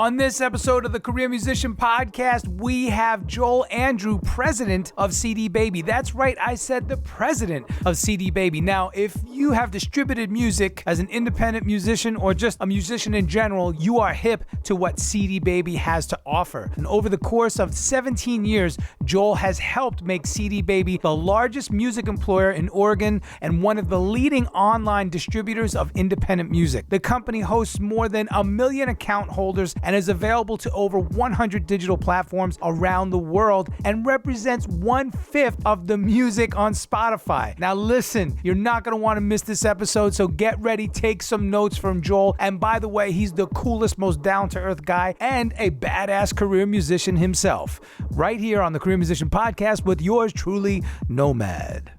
On this episode of the Career Musician Podcast, we have Joel Andrew, president of CDBaby. That's right, I said the president of CDBaby. Now, if you have distributed music as an independent musician or just a musician in general, you are hip to what CDBaby has to offer. And over the course of 17 years, Joel has helped make CDBaby the largest music employer in Oregon and one of the leading online distributors of independent music. The company hosts more than 1 million account holders and is available to over 100 digital platforms around the world and represents 1/5 of the music on Spotify. Now listen, you're not going to want to miss this episode, so get ready, take some notes from Joel. And by the way, he's the coolest, most down-to-earth guy and a badass career musician himself. Right here on the Career Musician Podcast with yours truly, Nomad.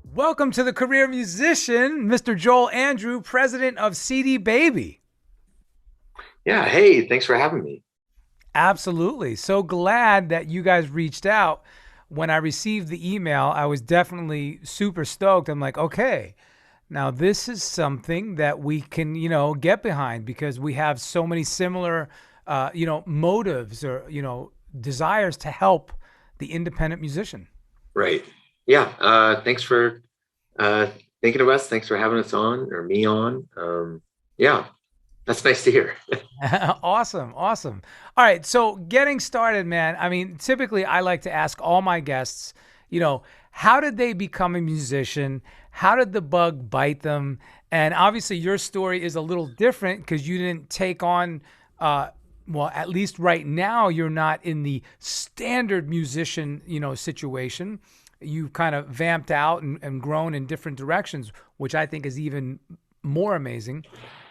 Welcome to the Career Musician, Mr. Joel Andrew, president of CDBaby. Yeah, hey, thanks for having me. Absolutely. So glad that you guys reached out. When I received the email, I was definitely super stoked. I'm like, okay, now this is something that we can, get behind because we have so many similar, motives or, desires to help the independent musician. Right. Yeah. Thanks for thinking of us. Thanks for having us on or me on. Yeah. That's nice to hear. Awesome. All right. So getting started, man, I mean, typically I like to ask all my guests, how did they become a musician? How did the bug bite them? And obviously your story is a little different because you didn't take on, at least right now, you're not in the standard musician, situation. You've kind of vamped out and grown in different directions, which I think is even more amazing.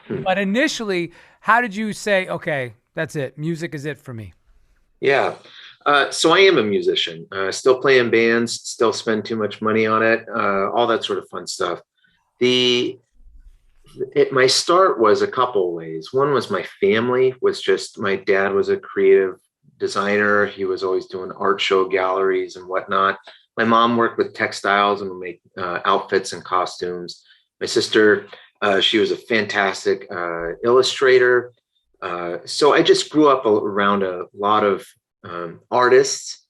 But initially, how did you say, okay, that's it. Music is it for me? Yeah. So I am a musician, still play in bands, still spend too much money on it, all that sort of fun stuff. My start was a couple ways. One was my family my dad was a creative designer. He was always doing art show galleries and whatnot. My mom worked with textiles and would make outfits and costumes. My sister, she was a fantastic illustrator. So I just grew up around a lot of artists.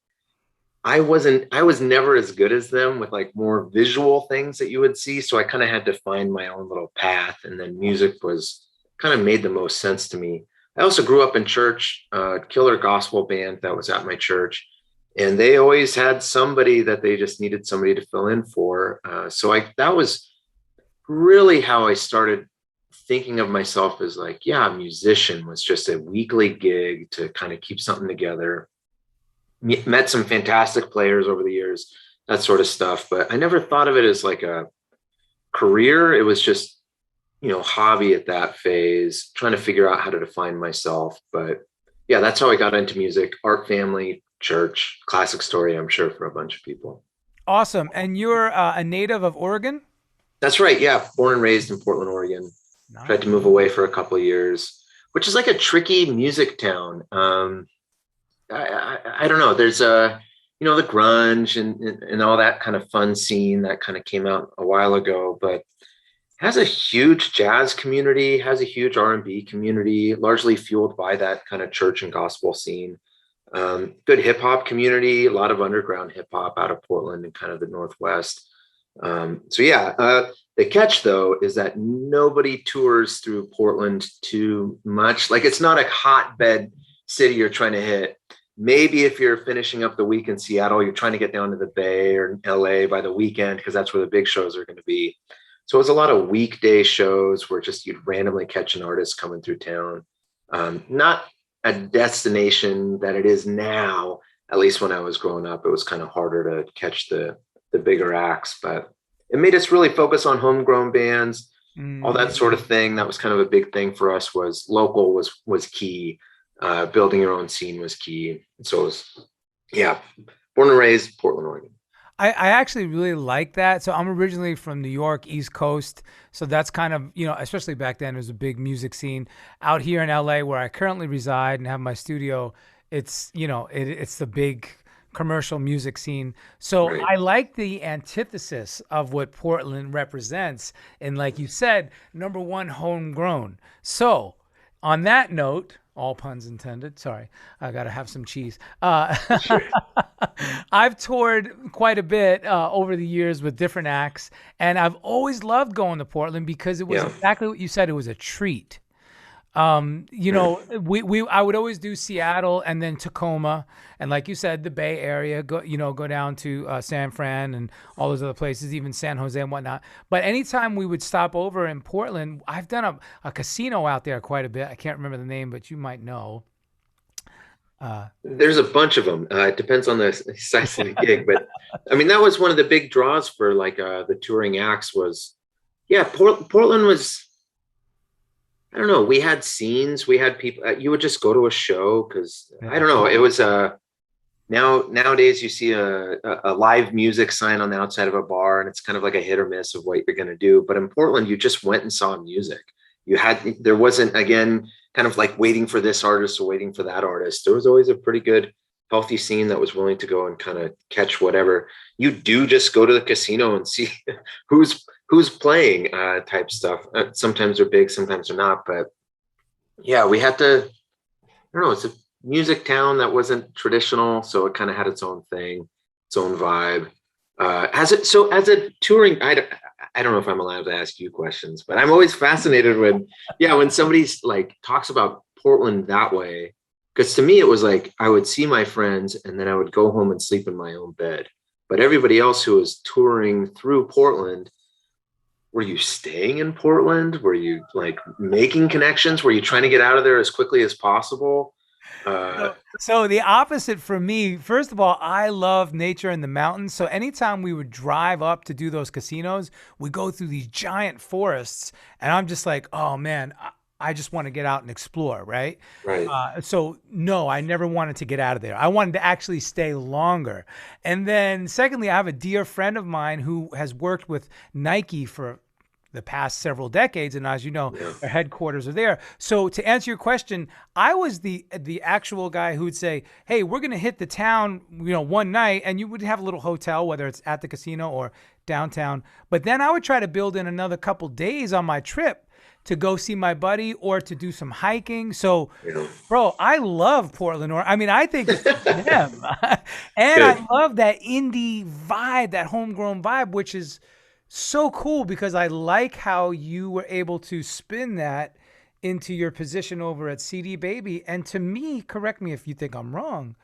I was never as good as them with like more visual things that you would see. So I kind of had to find my own little path. And then music was kind of made the most sense to me. I also grew up in church, killer gospel band that was at my church. And they always had somebody that they just needed somebody to fill in for. That was really how I started thinking of myself as like, yeah, a musician was just a weekly gig to kind of keep something together. Met some fantastic players over the years, that sort of stuff. But I never thought of it as like a career. It was just, hobby at that phase, trying to figure out how to define myself. But yeah, that's how I got into music, art family, church, classic story, I'm sure, for a bunch of people. Awesome. And you're a native of Oregon? That's right. Yeah. Born and raised in Portland, Oregon. Nice. Tried to move away for a couple of years, which is like a tricky music town. I don't know. There's the grunge and all that kind of fun scene that kind of came out a while ago, but has a huge jazz community, has a huge R&B community, largely fueled by that kind of church and gospel scene. Good hip hop community, a lot of underground hip hop out of Portland and kind of the Northwest. The catch though is that nobody tours through Portland too much. Like it's not a hotbed city you're trying to hit. Maybe if you're finishing up the week in Seattle, you're trying to get down to the Bay or LA by the weekend because that's where the big shows are going to be. So it's a lot of weekday shows where just you'd randomly catch an artist coming through town. Not a destination that it is now. At least when I was growing up, it was kind of harder to catch the bigger acts, but it made us really focus on homegrown bands, all that sort of thing. That was kind of a big thing for us. Was local was key. Building your own scene was key. So it was, born and raised Portland, Oregon. I actually really like that. So I'm originally from New York, East Coast. So that's kind of, especially back then, there was a big music scene. Out here in LA, where I currently reside and have my studio, it's, it's the big commercial music scene. So right. I like the antithesis of what Portland represents. And like you said, number one, homegrown. So on that note, all puns intended. Sorry, I got to have some cheese. Sure. I've toured quite a bit over the years with different acts, and I've always loved going to Portland because it was exactly what you said. It was a treat. I would always do Seattle and then Tacoma, and like you said, the Bay Area, go down to San Fran and all those other places, even San Jose and whatnot. But anytime we would stop over in Portland, I've done a casino out there quite a bit. I can't remember the name, but you might know. There's a bunch of them. It depends on the size of the gig, but I mean, that was one of the big draws for like the touring acts was, Portland was, I don't know. We had scenes. We had people. You would just go to a show because I don't know. It was nowadays you see a live music sign on the outside of a bar, and it's kind of like a hit or miss of what you're going to do. But in Portland, you just went and saw music. There wasn't, again, kind of like waiting for this artist or waiting for that artist. There was always a pretty good, healthy scene that was willing to go and kind of catch whatever. You do just go to the casino and see who's playing type stuff. Sometimes they're big, sometimes they're not. But yeah, we had to, I don't know, it's a music town that wasn't traditional. So it kind of had its own thing, its own vibe. As a touring, I don't know if I'm allowed to ask you questions, but I'm always fascinated when somebody's like talks about Portland that way. Because to me, it was like I would see my friends and then I would go home and sleep in my own bed. But everybody else who was touring through Portland, were you staying in Portland? Were you like making connections? Were you trying to get out of there as quickly as possible? So the opposite for me, first of all, I love nature and the mountains. So anytime we would drive up to do those casinos, we go through these giant forests and I'm just like, oh man, I just want to get out and explore. Right. So no, I never wanted to get out of there. I wanted to actually stay longer. And then secondly, I have a dear friend of mine who has worked with Nike for the past several decades. And as you know, their headquarters are there. So to answer your question, I was the actual guy who would say, hey, we're going to hit the town, one night, and you would have a little hotel, whether it's at the casino or downtown. But then I would try to build in another couple days on my trip to go see my buddy or to do some hiking. So, bro, I love Portland. I think it's them. And I love that indie vibe, that homegrown vibe, which is so cool because I like how you were able to spin that into your position over at CDBaby. And to me, correct me if you think I'm wrong,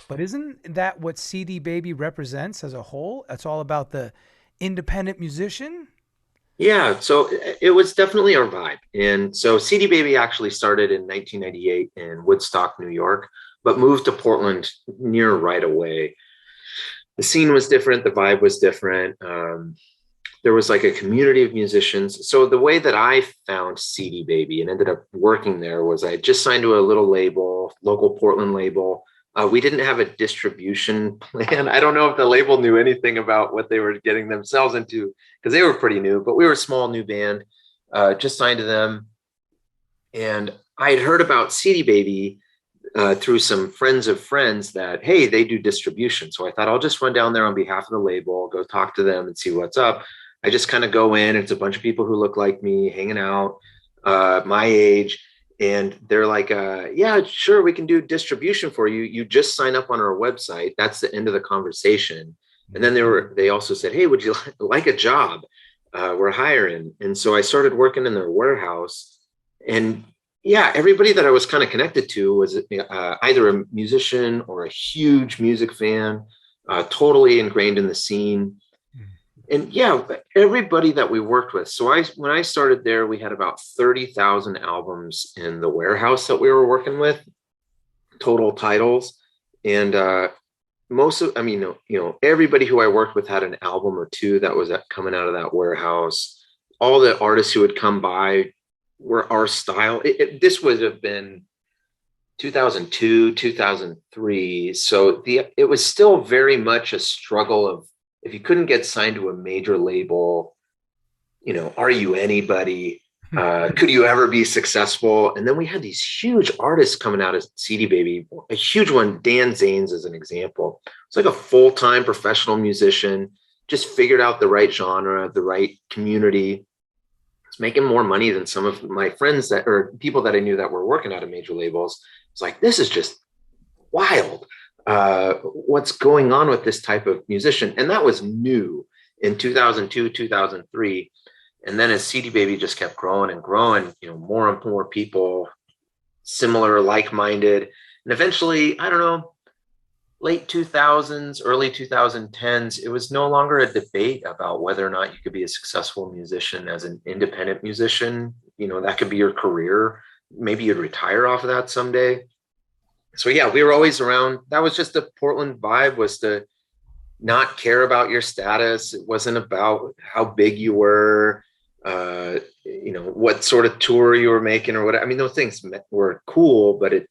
but isn't that what CDBaby represents as a whole? It's all about the independent musician. Yeah, so it was definitely our vibe. And so CDBaby actually started in 1998 in Woodstock, New York, but moved to Portland near right away. The scene was different. The vibe was different. There was like a community of musicians. So the way that I found CDBaby and ended up working there was I just signed to a little label, local Portland label. We didn't have a distribution plan. I don't know if the label knew anything about what they were getting themselves into because they were pretty new, but we were a small new band, just signed to them. And I had heard about CDBaby through some friends of friends that, hey, they do distribution. So I thought I'll just run down there on behalf of the label, go talk to them and see what's up. I just kind of go in. It's a bunch of people who look like me hanging out, my age. And they're like, yeah, sure, we can do distribution for you. You just sign up on our website. That's the end of the conversation. And then they also said, hey, would you like a job? We're hiring. And so I started working in their warehouse. And yeah, everybody that I was kind of connected to was either a musician or a huge music fan, totally ingrained in the scene. And yeah, everybody that we worked with. So when I started there, we had about 30,000 albums in the warehouse that we were working with, total titles. And everybody who I worked with had an album or two that was coming out of that warehouse. All the artists who would come by were our style. This would have been 2002, 2003. So it was still very much a struggle of, if you couldn't get signed to a major label, are you anybody? Could you ever be successful? And then we had these huge artists coming out of CDBaby. A huge one, Dan Zanes, as an example. It's like a full-time professional musician, just figured out the right genre, the right community. was making more money than some of my friends that, or people that I knew that were working out of major labels. It's like, this is just wild. What's going on with this type of musician? And that was new in 2002, 2003. And then as CDBaby just kept growing and growing, more and more people, similar, like-minded. And eventually, I don't know, late 2000s, early 2010s, it was no longer a debate about whether or not you could be a successful musician as an independent musician. That could be your career. Maybe you'd retire off of that someday. So yeah, we were always around. That was just the Portland vibe, was to not care about your status. It wasn't about how big you were, what sort of tour you were making or what. I mean, those things were cool, but it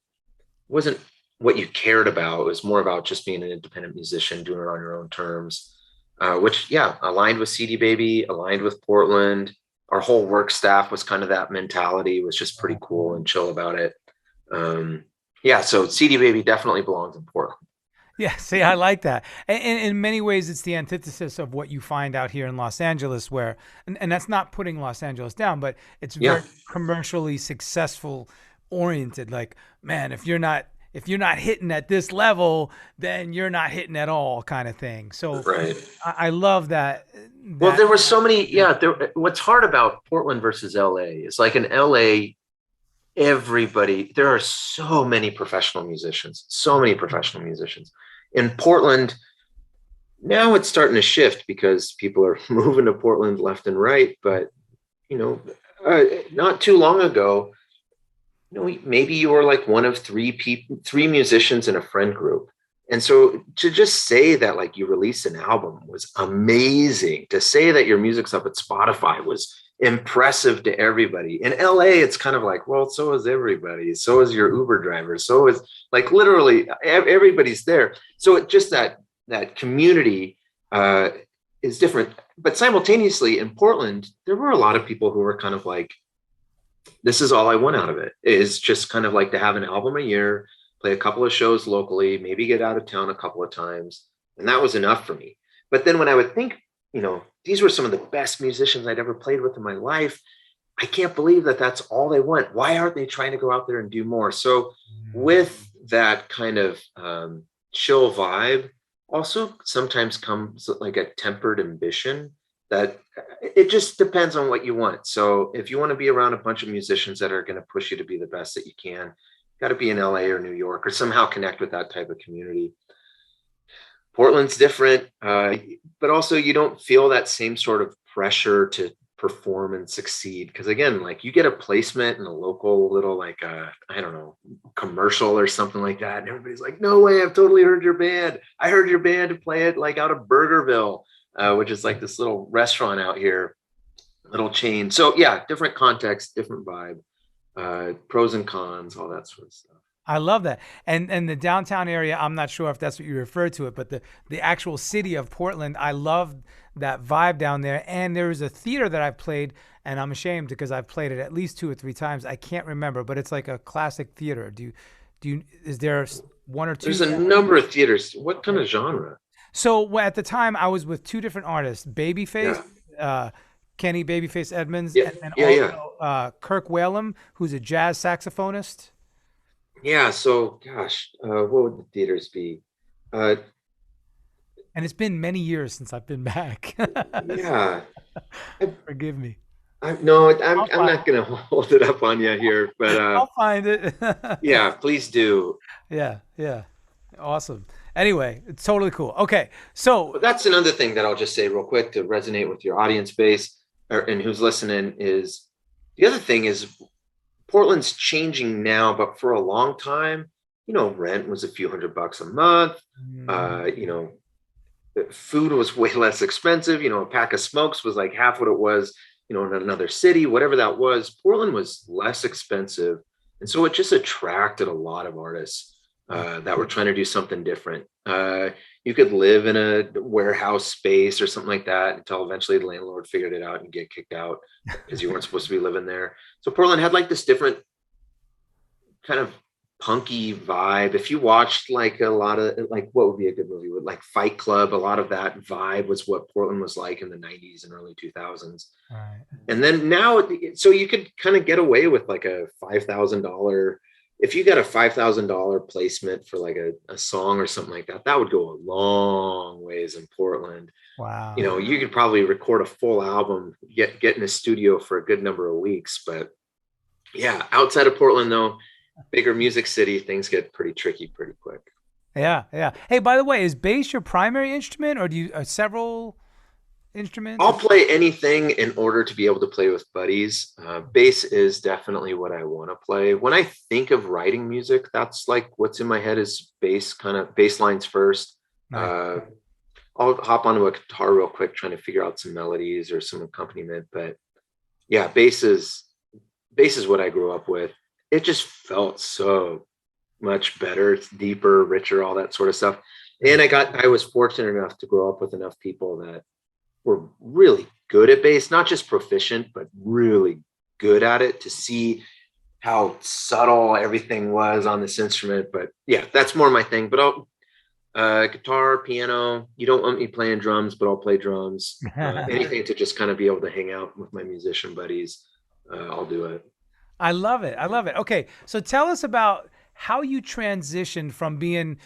wasn't what you cared about. It was more about just being an independent musician, doing it on your own terms, which, yeah, aligned with CDBaby, aligned with Portland. Our whole work staff was kind of that mentality, was just pretty cool and chill about it. Yeah, so CDBaby definitely belongs in Portland. Yeah, see, I like that. And in many ways, it's the antithesis of what you find out here in Los Angeles, where, and that's not putting Los Angeles down, but it's very commercially successful oriented. Like, man, if you're not hitting at this level, then you're not hitting at all, kind of thing. So right. I love that. Well, there were so many. Yeah, what's hard about Portland versus LA is, like, in LA, there are so many professional musicians. In Portland, now it's starting to shift because people are moving to Portland left and right. But, not too long ago, maybe you were like one of three musicians in a friend group. And so to just say that, like, you released an album was amazing. To say that your music's up at Spotify was impressive to everybody. In LA, it's kind of like, well, so is everybody. So is your Uber driver. So is, like, literally everybody's there. So it just that community is different. But simultaneously in Portland, there were a lot of people who were kind of like, this is all I want out of it, is just kind of like to have an album a year, play a couple of shows locally, maybe get out of town a couple of times. And that was enough for me. But then when I would think, these were some of the best musicians I'd ever played with in my life, I can't believe that that's all they want. Why aren't they trying to go out there and do more? So with that kind of chill vibe, also sometimes comes like a tempered ambition that it just depends on what you want. So if you want to be around a bunch of musicians that are going to push you to be the best that you can, got to be in LA or New York or somehow connect with that type of community. Portland's different, but also you don't feel that same sort of pressure to perform and succeed. Because again, like, you get a placement in a local little, like, I don't know, commercial or something like that, and everybody's like, no way, I've totally heard your band. I heard your band play it, like, out of Burgerville, which is like this little restaurant out here, little chain. So yeah, different context, different vibe, pros and cons, all that sort of stuff. I love that. And the downtown area, I'm not sure if that's what you refer to it, but the actual city of Portland, I love that vibe down there. And there is a theater that I've played, and I'm ashamed because I've played it at least 2 or 3 times. I can't remember, but it's like a classic theater. Is there one or two? There's a number of theaters. What kind of genre? So at the time, I was with 2 different artists, Babyface, Kenny Babyface Edmonds, and also Kirk Whalum, who's a jazz saxophonist. Yeah, so gosh, what would the theaters be? And it's been many years since I've been back. Yeah. Forgive me. I'm not going to hold it up on you here, but I'll find it. Yeah, please do. Yeah. Awesome. Anyway, it's totally cool. Okay, so that's another thing that I'll just say real quick to resonate with your audience base and who's listening is, the other thing is, Portland's changing now, but for a long time, rent was a few $100 a month. Food was way less expensive. A pack of smokes was like half what it was, in another city, whatever that was. Portland was less expensive. And so it just attracted a lot of artists that were trying to do something different. You could live in a warehouse space or something like that until eventually the landlord figured it out and get kicked out because you weren't supposed to be living there. So Portland had like this different kind of punky vibe. If you watched like a lot of like, what would be a good movie with like Fight Club, a lot of that vibe was what Portland was like in the 90s and early 2000s. Right. And then now, so you could kind of get away with like a $5,000. If you got a $5,000 placement for like a song or something like that, that would go a long ways in Portland. Wow. You know, you could probably record a full album, get in a studio for a good number of weeks. But yeah, outside of Portland though, bigger music city, things get pretty tricky pretty quick. Yeah, yeah. Hey, by the way, is bass your primary instrument, or do you several instruments? I'll play anything in order to be able to play with buddies. Bass is definitely what I want to play. When I think of writing music, that's like what's in my head is bass, kind of bass lines first. Nice. I'll hop onto a guitar real quick, trying to figure out some melodies or some accompaniment. But yeah, bass is what I grew up with. It just felt so much better. It's deeper, richer, all that sort of stuff. And I was fortunate enough to grow up with enough people that were really good at bass, not just proficient, but really good at it, to see how subtle everything was on this instrument. But yeah, that's more my thing. But I'll guitar, piano. You don't want me playing drums, but I'll play drums. Anything to just kind of be able to hang out with my musician buddies. I'll do it. I love it. I love it. Okay, so tell us about how you transitioned from being,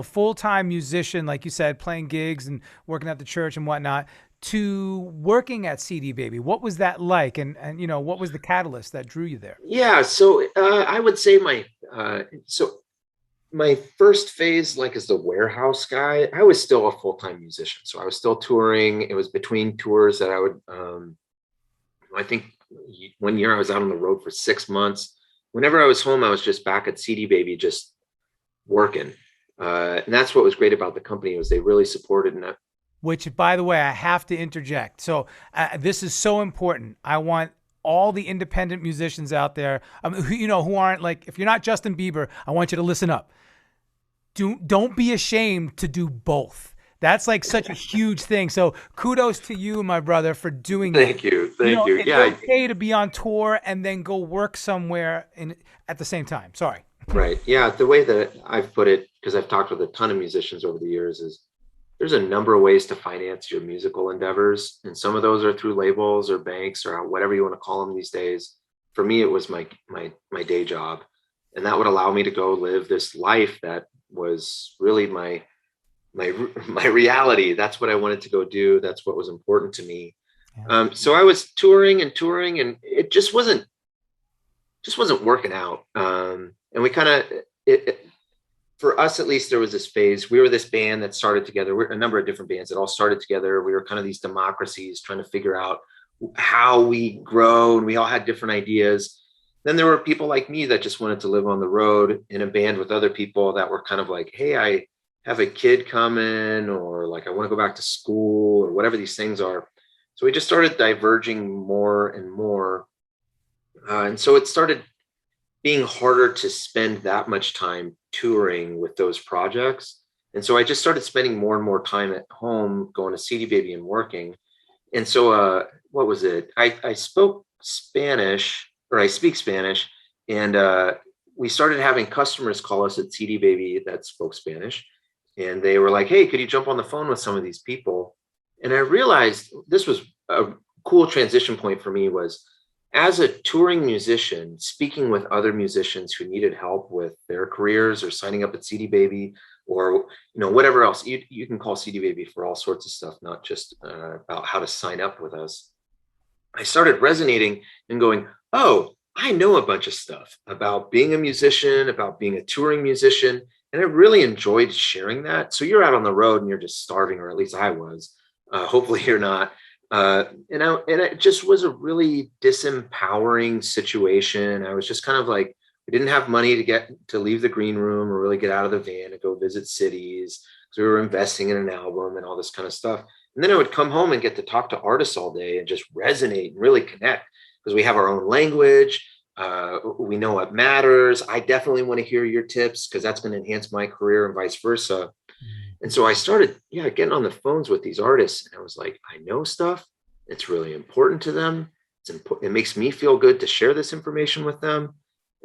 full-time musician, like you said, playing gigs and working at the church and whatnot, to working at CDBaby. What was that like? And what was the catalyst that drew you there? Yeah, so I would say my first phase, like as the warehouse guy, I was still a full-time musician. So I was still touring. It was between tours that I would, I think one year I was out on the road for 6 months. Whenever I was home, I was just back at CDBaby, just working. And that's what was great about the company, was they really supported that. Which, by the way, I have to interject. So this is so important. I want all the independent musicians out there, who aren't like, if you're not Justin Bieber, I want you to listen up. Don't be ashamed to do both. That's like such a huge thing. So kudos to you, my brother, for doing that. Thank you. It's okay to be on tour and then go work somewhere at the same time. Sorry. Right. Yeah. The way that I've put it, because I've talked with a ton of musicians over the years, is there's a number of ways to finance your musical endeavors. And some of those are through labels or banks or whatever you want to call them these days. For me, it was my day job. And that would allow me to go live this life that was really my reality. That's what I wanted to go do. That's what was important to me. Yeah. So I was touring, and it just wasn't working out. And we kind of, for us, at least, there was this phase. We were this band that started together. We're a number of different bands that all started together. We were kind of these democracies trying to figure out how we grow, and we all had different ideas. Then there were people like me that just wanted to live on the road in a band with other people that were kind of like, hey, I have a kid coming, or like I want to go back to school, or whatever these things are. So we just started diverging more and more. And so it started being harder to spend that much time touring with those projects. And so I just started spending more and more time at home, going to CDBaby and working. And so what was it? I spoke Spanish, or I speak Spanish, and we started having customers call us at CDBaby that spoke Spanish. And they were like, hey, could you jump on the phone with some of these people? And I realized this was a cool transition point for me, was as a touring musician, speaking with other musicians who needed help with their careers or signing up at CDBaby, or whatever else. You can call CDBaby for all sorts of stuff, not just about how to sign up with us. I started resonating and going, oh, I know a bunch of stuff about being a musician, about being a touring musician. And I really enjoyed sharing that. So you're out on the road and you're just starving, or at least I was. Hopefully you're not. And it just was a really disempowering situation. I was just kind of like, we didn't have money to leave the green room or really get out of the van and go visit cities, because we were investing in an album and all this kind of stuff. And then I would come home and get to talk to artists all day and just resonate and really connect, because we have our own language. We know what matters. I definitely want to hear your tips, because that's going to enhance my career, and vice versa. And so I started, getting on the phones with these artists, and I was like, I know stuff. It's really important to them. It makes me feel good to share this information with them.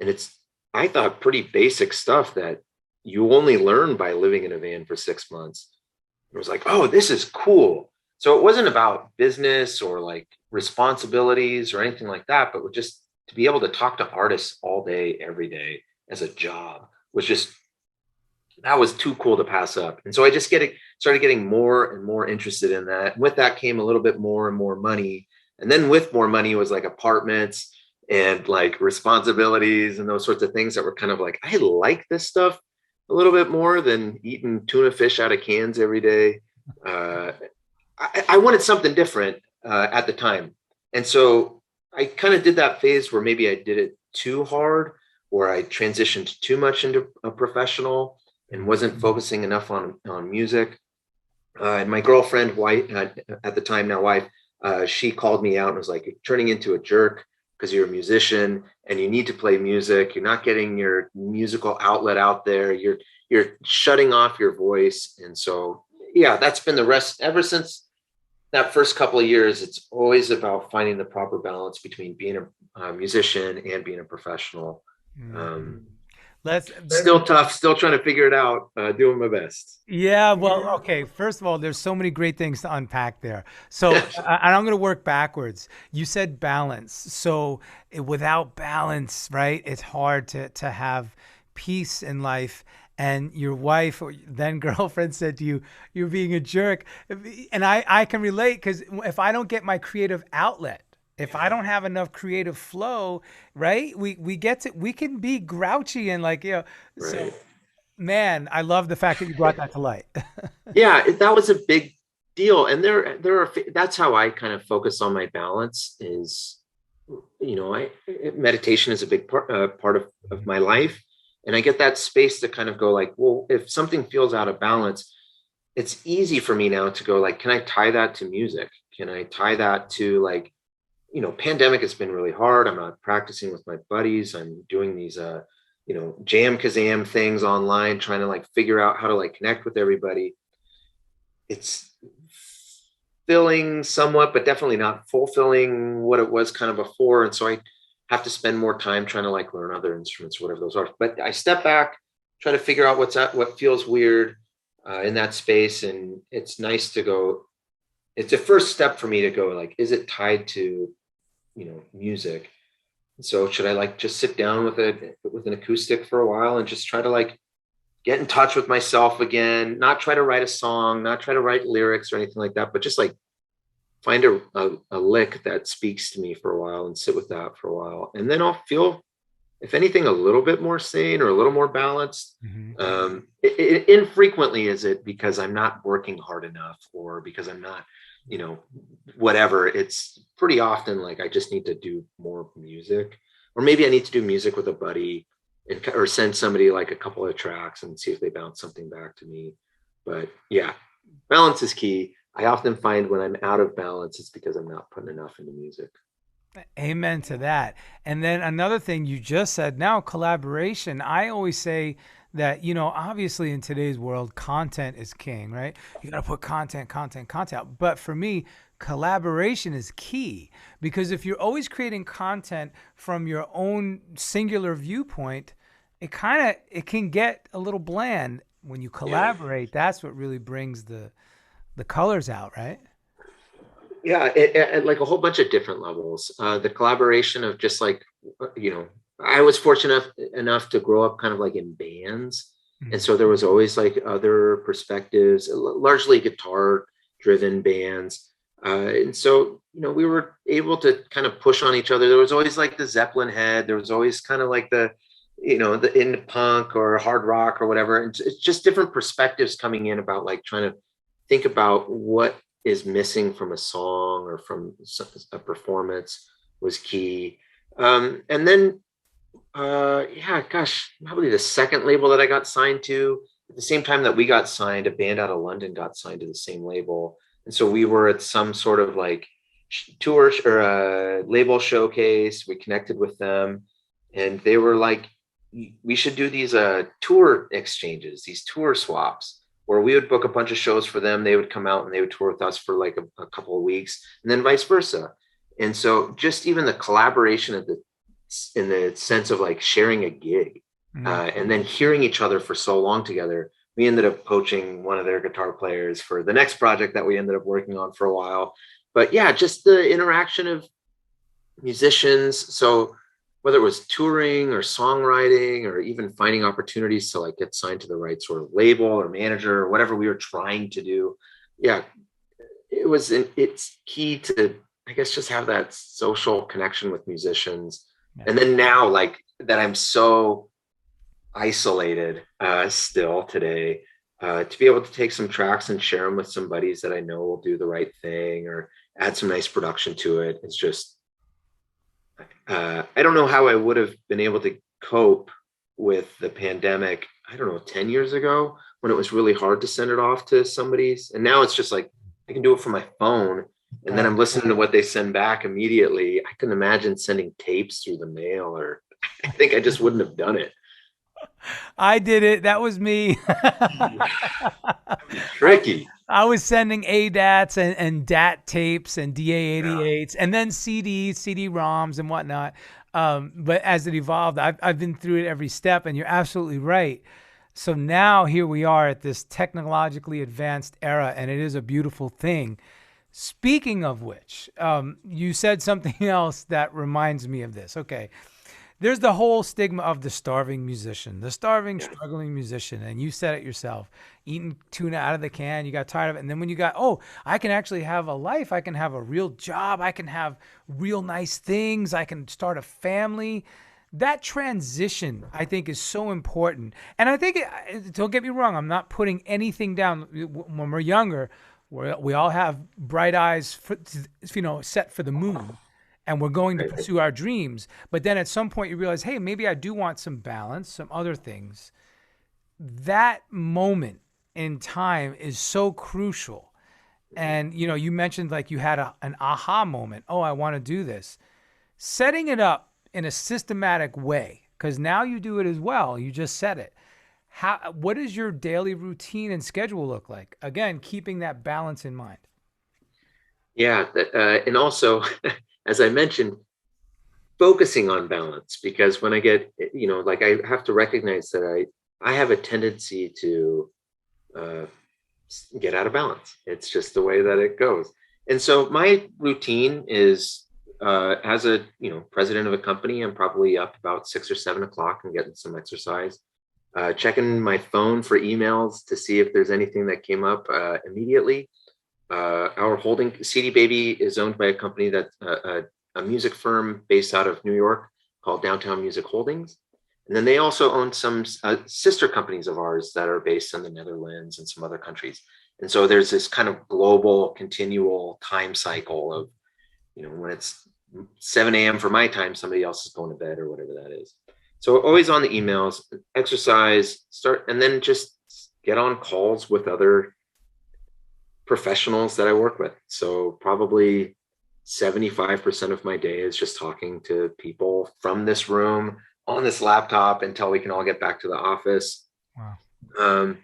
And it's I thought pretty basic stuff that you only learn by living in a van for 6 months. It was like, oh, this is cool. So it wasn't about business or like responsibilities or anything like that, but just to be able to talk to artists all day, every day as a job was just, that was too cool to pass up. And so I just started getting more and more interested in that. With that came a little bit more and more money. And then with more money was like apartments and like responsibilities and those sorts of things that were kind of like, I like this stuff a little bit more than eating tuna fish out of cans every day. I wanted something different at the time. And so I kind of did that phase where maybe I did it too hard, where I transitioned too much into a professional and wasn't focusing enough on music. And my girlfriend, wife, at the time now wife, she called me out and was like, "You're turning into a jerk because you're a musician and you need to play music. You're not getting your musical outlet out there. You're shutting off your voice." And so, yeah, that's been the rest ever since that first couple of years. It's always about finding the proper balance between being a musician and being a professional. Still tough, still trying to figure it out, doing my best. Yeah, well, okay. First of all, there's so many great things to unpack there. So, and I'm going to work backwards. You said balance. So, without balance, right, it's hard to have peace in life. And your wife or then girlfriend said to you, "You're being a jerk." And I can relate, because if I don't get my creative outlet, if I don't have enough creative flow, right, we can be grouchy and like, you know, Right. so man, I love the fact that you brought that to light. Yeah, that was a big deal. And that's how I kind of focus on my balance is, you know, meditation is a big part of my life. And I get that space to kind of go like, well, if something feels out of balance, it's easy for me now to go like, can I tie that to music? Can I tie that to like, you know, pandemic has been really hard. I'm not practicing with my buddies. I'm doing these, you know, jam kazam things online, trying to like figure out how to like connect with everybody. It's filling somewhat, but definitely not fulfilling what it was kind of before. And so I have to spend more time trying to like learn other instruments, whatever those are. But I step back, try to figure out what feels weird in that space. And it's nice to go, it's a first step for me to go like, is it tied to, you know, music? So should I like just sit down with an acoustic for a while and just try to like get in touch with myself again, not try to write a song, not try to write lyrics or anything like that, but just like find a lick that speaks to me for a while and sit with that for a while. And then I'll feel, if anything, a little bit more sane or a little more balanced. Infrequently is it because I'm not working hard enough or because I'm not, you know, whatever. It's pretty often like I just need to do more music, or maybe I need to do music with a buddy or send somebody like a couple of tracks and see if they bounce something back to me. But yeah, balance is key. I often find when I'm out of balance, it's because I'm not putting enough into music. Amen to that. And then another thing you just said now, collaboration. I always say that, you know, obviously in today's world, content is king, right? You got to put content out. But for me, collaboration is key, because if you're always creating content from your own singular viewpoint, it can get a little bland. When you collaborate, that's what really brings the colors out, right? Yeah, at like a whole bunch of different levels. The collaboration of just like, you know, I was fortunate enough to grow up kind of like in bands. And so there was always like other perspectives, largely guitar driven bands. And so, you know, we were able to kind of push on each other. There was always like the Zeppelin head. There was always kind of like the, you know, the indie punk or hard rock or whatever. And it's just different perspectives coming in about like trying to think about what is missing from a song or from a performance was key. And then, yeah, gosh, probably the second label that I got signed to at the same time that we got signed, a band out of London got signed to the same label. And so we were at some sort of like tour or a label showcase. We connected with them and they were like, we should do these tour exchanges, these tour swaps, where we would book a bunch of shows for them. They would come out and they would tour with us for like a couple of weeks, and then vice versa. And so just even the collaboration of the in the sense of like sharing a gig, and then hearing each other for so long together. We ended up poaching one of their guitar players for the next project that we ended up working on for a while. But yeah, just the interaction of musicians. So whether it was touring or songwriting or even finding opportunities to like get signed to the right sort of label or manager or whatever we were trying to do. Yeah, it's key to, I guess, just have that social connection with musicians. Yeah. And then now, like that, I'm so isolated still today, to be able to take some tracks and share them with some buddies that I know will do the right thing or add some nice production to it. It's just, I don't know how I would have been able to cope with the pandemic, I don't know, 10 years ago when it was really hard to send it off to somebody's. And now it's just like, I can do it from my phone and then I'm listening to what they send back immediately. I couldn't imagine sending tapes through the mail, or I think I just wouldn't have done it. I did it. That was me. Tricky. I was sending ADATs and DAT tapes and DA88s and then CDs, CD-ROMs and whatnot. But as it evolved, I've been through it every step, and you're absolutely right. So now here we are at this technologically advanced era, and it is a beautiful thing. Speaking of which, you said something else that reminds me of this. Okay. There's the whole stigma of the starving musician, the starving, struggling musician. And you said it yourself, eating tuna out of the can, you got tired of it. And then when you got, oh, I can actually have a life. I can have a real job. I can have real nice things. I can start a family. That transition, I think, is so important. And I think, don't get me wrong, I'm not putting anything down. When we're younger, we all have bright eyes, set for the moon. And we're going to pursue our dreams. But then at some point you realize, hey, maybe I do want some balance, some other things. That moment in time is so crucial. And, you mentioned like you had an aha moment. Oh, I want to do this. Setting it up in a systematic way, because now you do it as well. You just said it. What does your daily routine and schedule look like? Again, keeping that balance in mind. Yeah. And also, as I mentioned, focusing on balance, because when I get, like I have to recognize that I have a tendency to get out of balance. It's just the way that it goes. And so my routine is, as a, president of a company, I'm probably up about 6 or 7 o'clock and getting some exercise, checking my phone for emails to see if there's anything that came up immediately. Our holding CDBaby is owned by a company that a music firm based out of New York called Downtown Music Holdings. And then they also own some sister companies of ours that are based in the Netherlands and some other countries. And so there's this kind of global continual time cycle of, when it's 7 a.m. for my time, somebody else is going to bed or whatever that is. So always on the emails, exercise, and then just get on calls with other professionals that I work with. So probably 75% of my day is just talking to people from this room on this laptop until we can all get back to the office. Wow.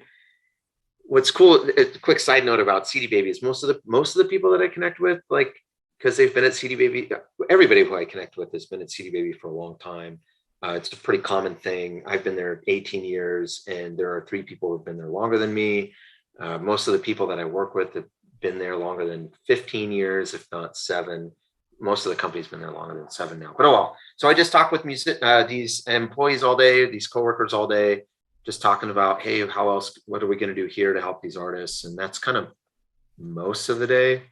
What's cool, a quick side note about CDBaby is most of the people that I connect with, like, because they've been at CDBaby, everybody who I connect with has been at CDBaby for a long time. It's a pretty common thing. I've been there 18 years, and there are 3 people who've been there longer than me. Most of the people that I work with have been there longer than 15 years, if not 7. Most of the company's been there longer than 7 now. But oh well. So I just talk with these employees all day, these coworkers all day, just talking about, hey, what are we going to do here to help these artists? And that's kind of most of the day.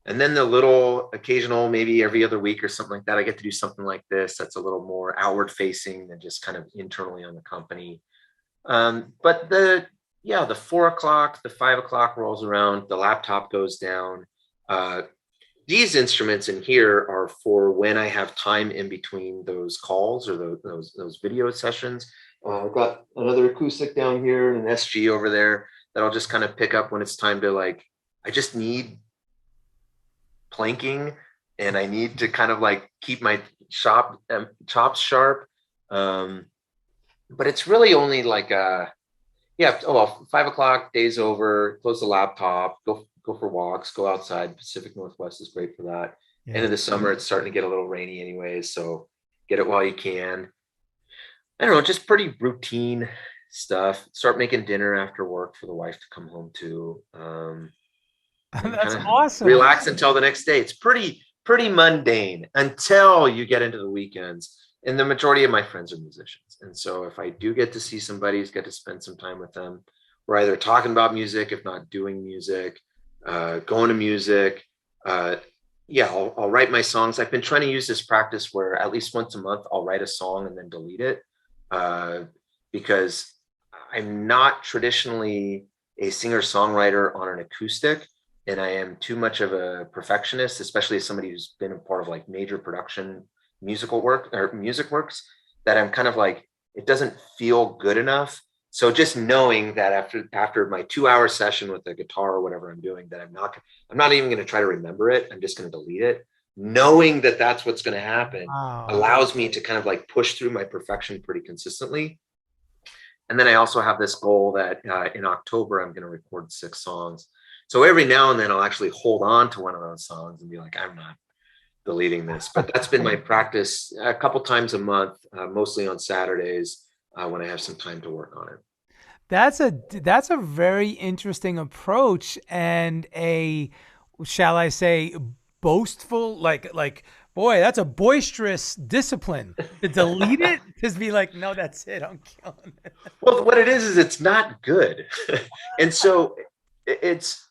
And then the little occasional, maybe every other week or something like that, I get to do something like this that's a little more outward facing than just kind of internally on the company. But the 4 o'clock, the 5 o'clock rolls around, the laptop goes down. These instruments in here are for when I have time in between those calls or those video sessions. I've got another acoustic down here and an SG over there that I'll just kind of pick up when it's time to, like, I just need planking and I need to kind of like keep my chops sharp. But it's really only like 5 o'clock, day's over, close the laptop, go for walks, go outside. Pacific Northwest is great for that. Yeah. End of the summer, it's starting to get a little rainy anyways, so get it while you can. I don't know, just pretty routine stuff. Start making dinner after work for the wife to come home to. And That's kind of awesome. relax until the next day. It's pretty mundane until you get into the weekends. And the majority of my friends are musicians. And so if I do get to see somebody, get to spend some time with them, we're either talking about music, if not doing music, going to music. I'll write my songs. I've been trying to use this practice where at least once a month I'll write a song and then delete it, because I'm not traditionally a singer-songwriter on an acoustic, and I am too much of a perfectionist, especially as somebody who's been a part of like major production musical work or music works, that I'm kind of like, it doesn't feel good enough. So just knowing that after my 2-hour session with the guitar or whatever I'm doing, that I'm not even going to try to remember it. I'm just going to delete it. Knowing that that's what's going to happen allows me to kind of like push through my perfection pretty consistently. And then I also have this goal that in October, I'm going to record 6 songs. So every now and then I'll actually hold on to one of those songs and be like, I'm not deleting this. But that's been my practice a couple times a month, mostly on Saturdays when I have some time to work on it. That's a very interesting approach, and a, shall I say, boastful, like, boy, that's a boisterous discipline to delete it. Just be like, no, that's it. I'm killing it. Well, what it is it's not good. And so it's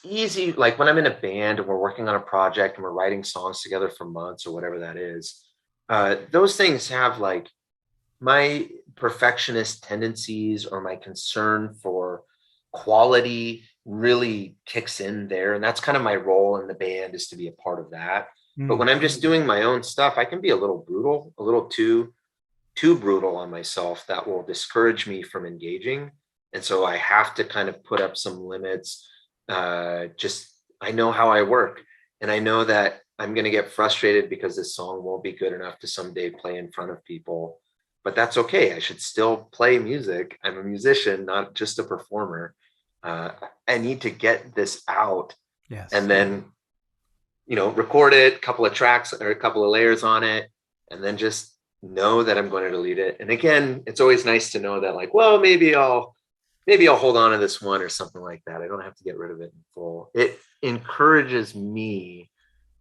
easy. Like when I'm in a band and we're working on a project and we're writing songs together for months or whatever that is, those things have like my perfectionist tendencies or my concern for quality really kicks in there. And that's kind of my role in the band, is to be a part of that. But when I'm just doing my own stuff, I can be a little brutal, a little too brutal on myself. That will discourage me from engaging. And so I have to kind of put up some limits. I know how I work, and I know that I'm going to get frustrated because this song won't be good enough to someday play in front of people. But that's okay. I should still play music. I'm a musician, not just a performer. I need to get this out. Yes. And then, record it, a couple of tracks or a couple of layers on it, and then just know that I'm going to delete it. And again, it's always nice to know that, like, well, maybe I'll hold on to this one or something like that. I don't have to get rid of it in full. It encourages me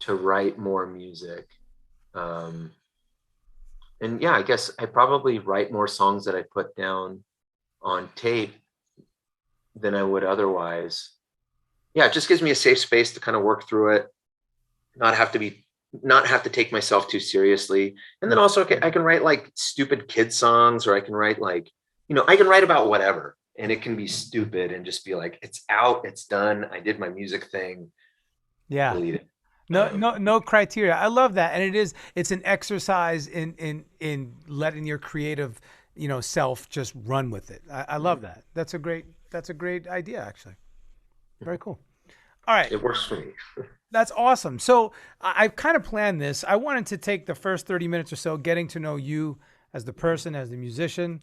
to write more music. And yeah, I guess I probably write more songs that I put down on tape than I would otherwise. Yeah, it just gives me a safe space to kind of work through it, not have to take myself too seriously. And then also I can write like stupid kid songs, or I can write like, I can write about whatever, and it can be stupid and just be like, it's out, it's done. I did my music thing. Yeah. Delete it. No criteria. I love that. And it's an exercise in letting your creative, self just run with it. I love that. That's a great idea, actually. Very cool. All right. It works for me. That's awesome. So I've kind of planned this. I wanted to take the first 30 minutes or so getting to know you as the person, as the musician.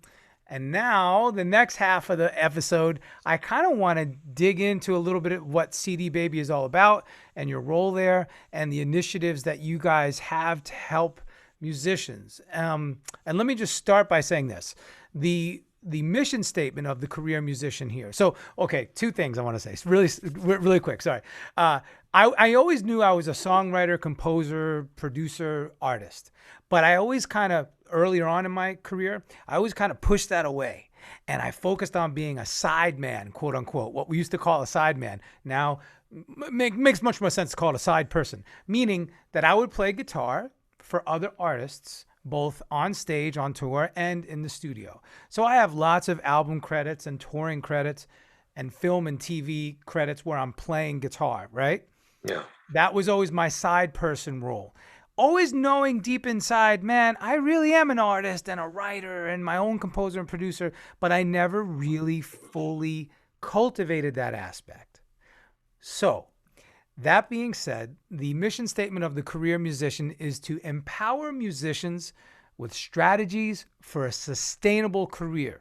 And now the next half of the episode, I kind of want to dig into a little bit of what CDBaby is all about and your role there and the initiatives that you guys have to help musicians. And let me just start by saying this. The mission statement of the career musician here. So, okay, 2 things I want to say. It's really quick. Sorry. I always knew I was a songwriter, composer, producer, artist, but I always kind of, earlier on in my career, I always kind of pushed that away. And I focused on being a side man, quote unquote, what we used to call a side man. Now, makes much more sense to call it a side person, meaning that I would play guitar for other artists, both on stage, on tour, and in the studio. So I have lots of album credits and touring credits and film and TV credits where I'm playing guitar, right? Yeah. That was always my side person role. Always knowing deep inside, man, I really am an artist and a writer and my own composer and producer, but I never really fully cultivated that aspect. So, that being said, the mission statement of the career musician is to empower musicians with strategies for a sustainable career.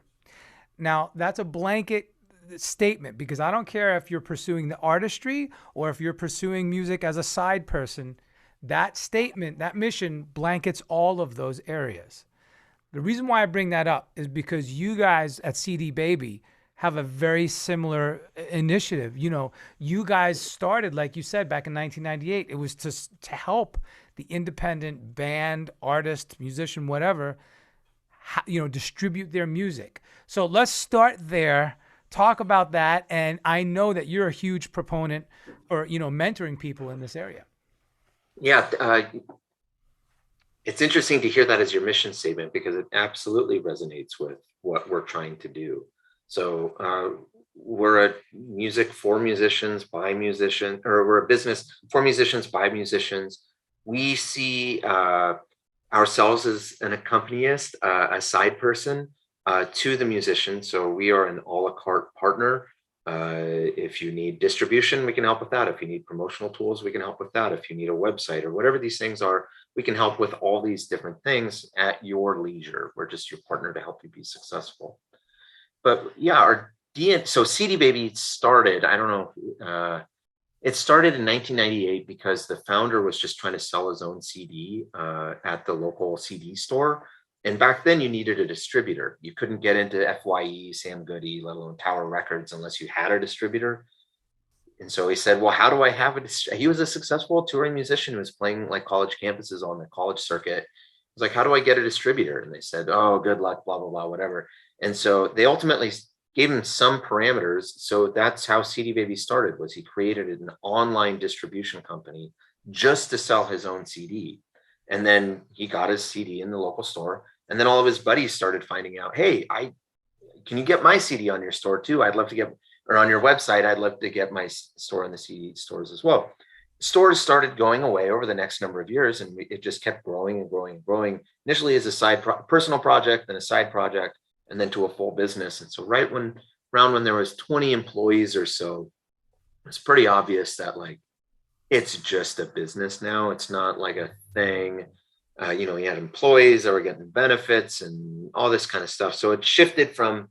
Now, that's a blanket statement because I don't care if you're pursuing the artistry or if you're pursuing music as a side person. That statement, that mission blankets all of those areas. The reason why I bring that up is because you guys at CDBaby have a very similar initiative. You know, you guys started, like you said, back in 1998. It was to help the independent band, artist, musician, whatever, distribute their music. So let's start there. Talk about that. And I know that you're a huge proponent or, mentoring people in this area. Yeah. It's interesting to hear that as your mission statement, because it absolutely resonates with what we're trying to do. So we're a music for musicians by musicians, or we're a business for musicians by musicians. We see ourselves as an accompanist, a side person to the musician. So we are an a la carte partner. If you need distribution, we can help with that. If you need promotional tools, we can help with that. If you need a website or whatever these things are, we can help with all these different things at your leisure. We're just your partner to help you be successful. But yeah, so CDBaby started, I don't know, it started in 1998 because the founder was just trying to sell his own CD at the local CD store. And back then you needed a distributor. You couldn't get into FYE, Sam Goody, let alone Tower Records unless you had a distributor. And so he said, well, how do I have he was a successful touring musician who was playing like college campuses on the college circuit. He was like, how do I get a distributor? And they said, oh, good luck, blah, blah, blah, whatever. And so they ultimately gave him some parameters. So that's how CDBaby started, was he created an online distribution company just to sell his own CD. And then he got his CD in the local store. And then all of his buddies started finding out, hey, can you get my CD on your store too? I'd love to get, or on your website, I'd love to get my store in the CD stores as well. Stores started going away over the next number of years, and it just kept growing and growing and growing. Initially as a personal project, then a side project, and then to a full business. And so around when there was 20 employees or so, it's pretty obvious that like, it's just a business now. It's not like a thing. You had employees that were getting benefits and all this kind of stuff. So it shifted from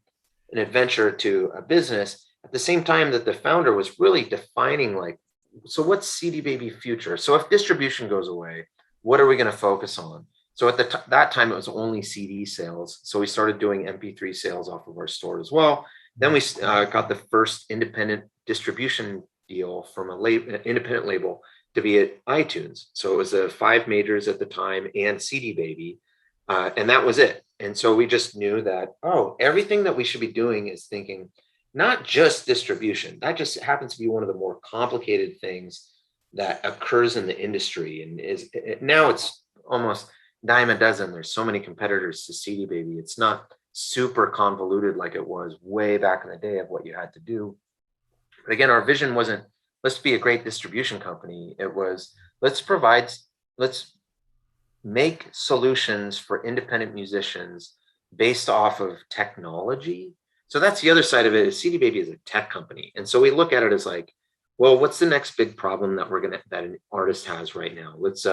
an adventure to a business at the same time that the founder was really defining like, so what's CDBaby future? So if distribution goes away, what are we going to focus on? So at that time, it was only CD sales. So we started doing MP3 sales off of our store as well. Then we got the first independent distribution deal from an independent label to be at iTunes. So it was 5 majors at the time and CDBaby, and that was it. And so we just knew that, everything that we should be doing is thinking not just distribution. That just happens to be one of the more complicated things that occurs in the industry, and now it's almost dime a dozen. There's so many competitors to CDBaby. It's not super convoluted like it was way back in the day of what you had to do. But again, our vision wasn't, let's be a great distribution company. It was, let's make solutions for independent musicians based off of technology. So that's the other side of it, is CDBaby is a tech company. And so we look at it as like, well, what's the next big problem that that an artist has right now? Let's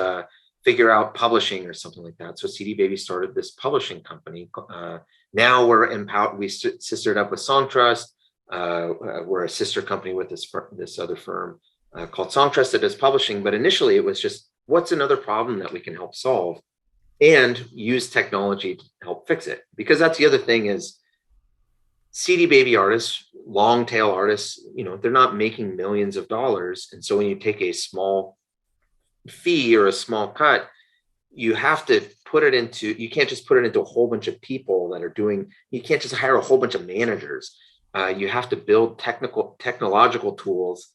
figure out publishing or something like that. So CDBaby started this publishing company. Now we're empowered. We sistered up with Songtrust. We're a sister company with this other firm called Songtrust that does publishing. But initially it was just, what's another problem that we can help solve and use technology to help fix it? Because that's the other thing is CDBaby artists, long tail artists, they're not making millions of dollars. And so when you take a small fee or a small cut, you have to you can't just put it into a whole bunch of people that are doing, you can't just hire a whole bunch of managers. You have to build technological tools,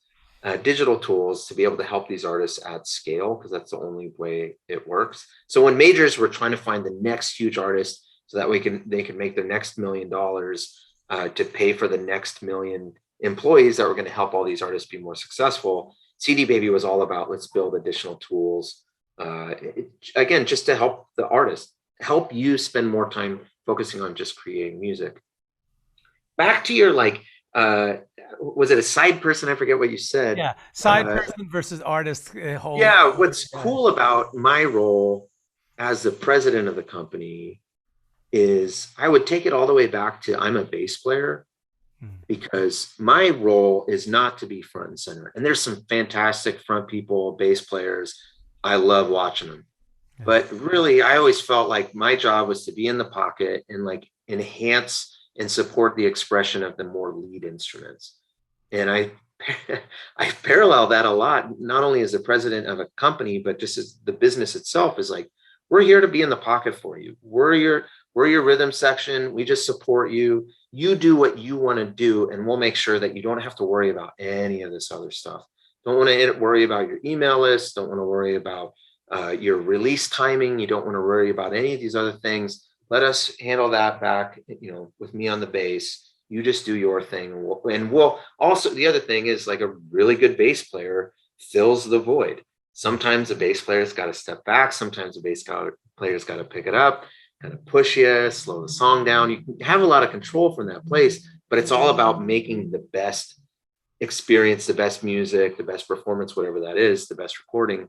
digital tools to be able to help these artists at scale, because that's the only way it works. So when majors were trying to find the next huge artist so that they can make their next $1 million to pay for the next 1 million employees that were going to help all these artists be more successful, CDBaby was all about, let's build additional tools. Again, just to help the artist, help you spend more time focusing on just creating music. Back to your was it a side person? I forget what you said. Yeah, side person versus artist. What's cool about my role as the president of the company is I would take it all the way back to, I'm a bass player, because my role is not to be front and center. And there's some fantastic front people, bass players, I love watching them. But really, I always felt like my job was to be in the pocket and like enhance and support the expression of the more lead instruments. And I parallel that a lot, not only as the president of a company, but just as the business itself is like, we're here to be in the pocket for you. We're your rhythm section. We just support you. You do what you want to do, and we'll make sure that you don't have to worry about any of this other stuff. Don't want to worry about your email list. Don't want to worry about your release timing. You don't want to worry about any of these other things. Let us handle that back, with me on the bass. You just do your thing. And we'll also, the other thing is like a really good bass player fills the void. Sometimes the bass player's got to step back. Sometimes the bass player's got to pick it up, kind of push you, slow the song down. You can have a lot of control from that place, but it's all about making the best experience, the best music, the best performance, whatever that is, the best recording.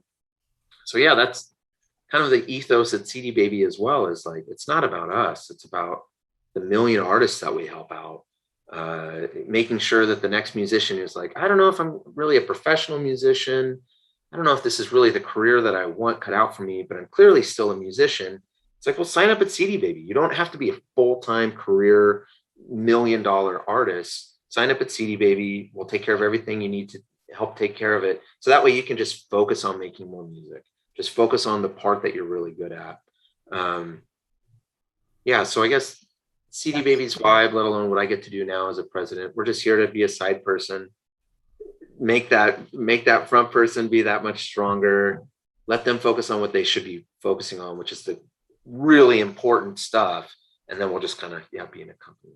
So yeah, that's kind of the ethos at CDBaby as well, is like, it's not about us. It's about the million artists that we help out, making sure that the next musician is like, I don't know if I'm really a professional musician. I don't know if this is really the career that I want cut out for me, but I'm clearly still a musician. It's like, well, sign up at CDBaby. You don't have to be a full-time career $1 million artist. Sign up at CDBaby. We'll take care of everything you need to help take care of it. So that way you can just focus on making more music. Just focus on the part that you're really good at. So I guess CDBaby's vibe, let alone what I get to do now as a president, we're just here to be a side person, make that front person be that much stronger, let them focus on what they should be focusing on, which is the really important stuff. And then we'll just kind of, be in a company.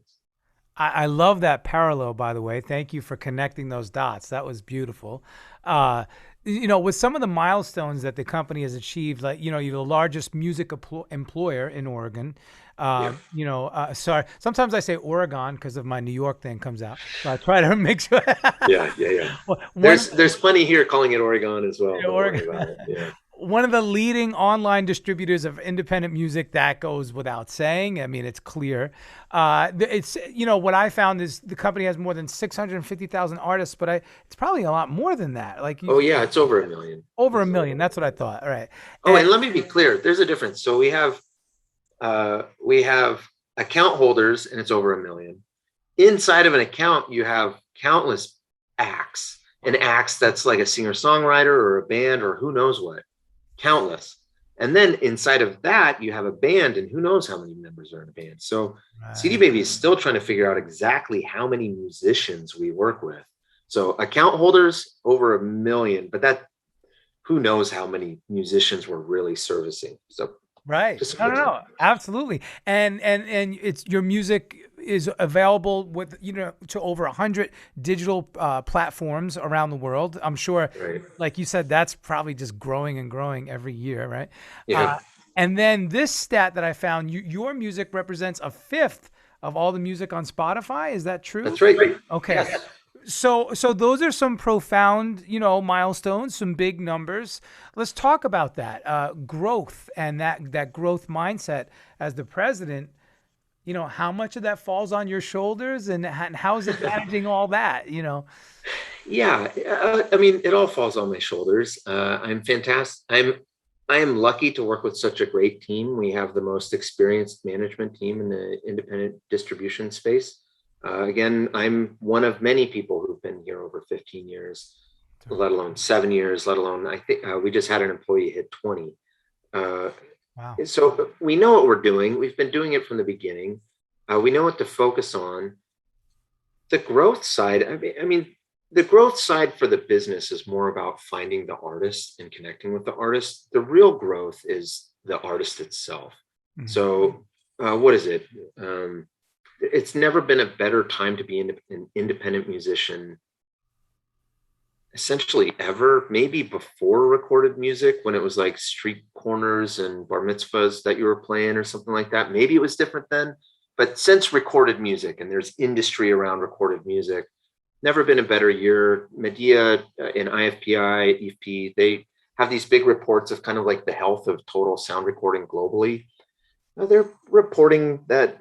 I love that parallel, by the way. Thank you for connecting those dots. That was beautiful. With some of the milestones that the company has achieved, like, you're the largest music employer in Oregon. Sorry, sometimes I say Oregon because of my New York thing comes out. So I try to make sure. Yeah. There's plenty here calling it Oregon as well. Yeah, Oregon. Yeah. One of the leading online distributors of independent music, that goes without saying. I mean, it's clear. It's what I found is the company has more than 650,000 artists, but it's probably a lot more than that. Like, it's over 1 million. Over 1 million. That's what I thought. All right. And let me be clear. There's a difference. So we have account holders, and it's over 1 million. Inside of an account, you have countless acts. An act that's like a singer-songwriter or a band or who knows what. Countless. And then inside of that, you have a band, and who knows how many members are in a band. So CDBaby is still trying to figure out exactly how many musicians we work with. So account holders over 1 million, but who knows how many musicians we're really servicing. So right. No, absolutely. And it's your music is available with, to over 100 digital platforms around the world. I'm sure, like you said, that's probably just growing and growing every year, right? Yeah. And then this stat that I found, your music represents 1/5 of all the music on Spotify. Is that true? That's right. Okay. Yes. So those are some profound, milestones, some big numbers. Let's talk about that growth and that growth mindset as the president. How much of that falls on your shoulders, and how is it managing all that? Yeah, it all falls on my shoulders. I'm fantastic. I am lucky to work with such a great team. We have the most experienced management team in the independent distribution space. Again, I'm one of many people who've been here over 15 years, let alone 7 years, let alone, I think we just had an employee hit 20. Wow. So we know what we're doing. We've been doing it from the beginning. We know what to focus on. The growth side, the growth side for the business is more about finding the artist and connecting with the artist. The real growth is the artist itself. Mm-hmm. So what is it? It's never been a better time to be an independent musician, essentially ever. Maybe before recorded music, when it was like street corners and bar mitzvahs that you were playing or something like that. Maybe it was different then, but since recorded music, and there's industry around recorded music, never been a better year. Medea and IFPI, EFP, they have these big reports of kind of like the health of total sound recording globally. Now they're reporting that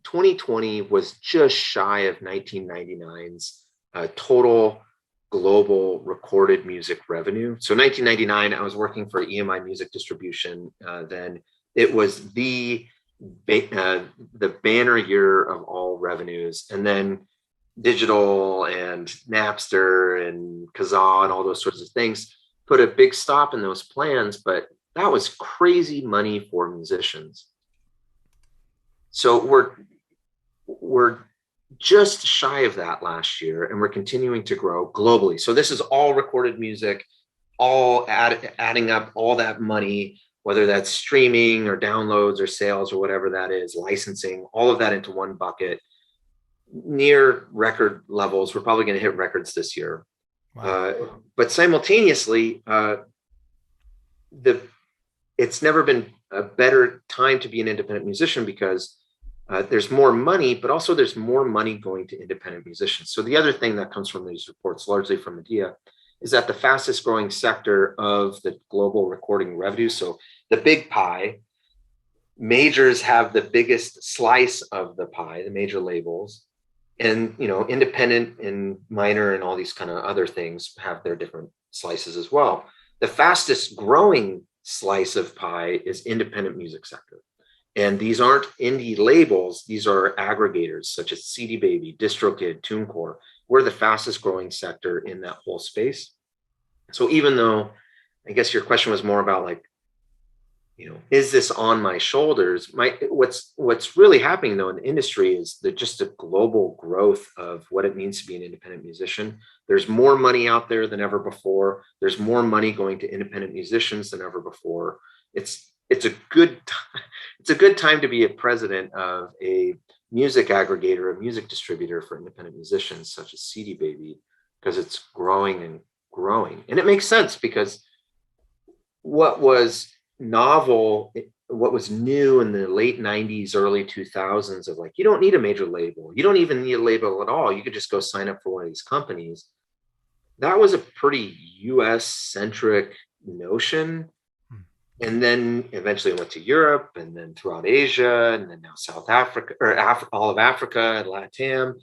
2020 was just shy of 1999's total global recorded music revenue. So 1999, I was working for EMI Music Distribution. Then it was the banner year of all revenues. And then digital and Napster and Kazaa and all those sorts of things put a big stop in those plans. But that was crazy money for musicians. So we're just shy of that last year, and we're continuing to grow globally. So this is all recorded music, all adding up all that money, whether that's streaming or downloads or sales or whatever that is, licensing, all of that into one bucket, near record levels. We're probably going to hit records this year. Wow. But simultaneously, it's never been a better time to be an independent musician because there's more money, but also there's more money going to independent musicians. So the other thing that comes from these reports, largely from Medea, is that the fastest growing sector of the global recording revenue, so the big pie, majors have the biggest slice of the pie, the major labels, and independent and minor and all these kind of other things have their different slices as well. The fastest growing slice of pie is independent music sector. And these aren't indie labels. These are aggregators such as CDBaby, DistroKid, TuneCore. We're the fastest growing sector in that whole space. So even though, I guess your question was more about like, is this on my shoulders? What's really happening though in the industry is that just a global growth of what it means to be an independent musician. There's more money out there than ever before. There's more money going to independent musicians than ever before. It's a good time to be a president of a music aggregator, a music distributor for independent musicians such as CDBaby, because it's growing and growing. And it makes sense because what was novel, what was new in the late 90s, early 2000s of like, you don't need a major label. You don't even need a label at all. You could just go sign up for one of these companies. That was a pretty US centric notion. And then eventually went to Europe and then throughout Asia and then now South Africa or all of Africa and LATAM.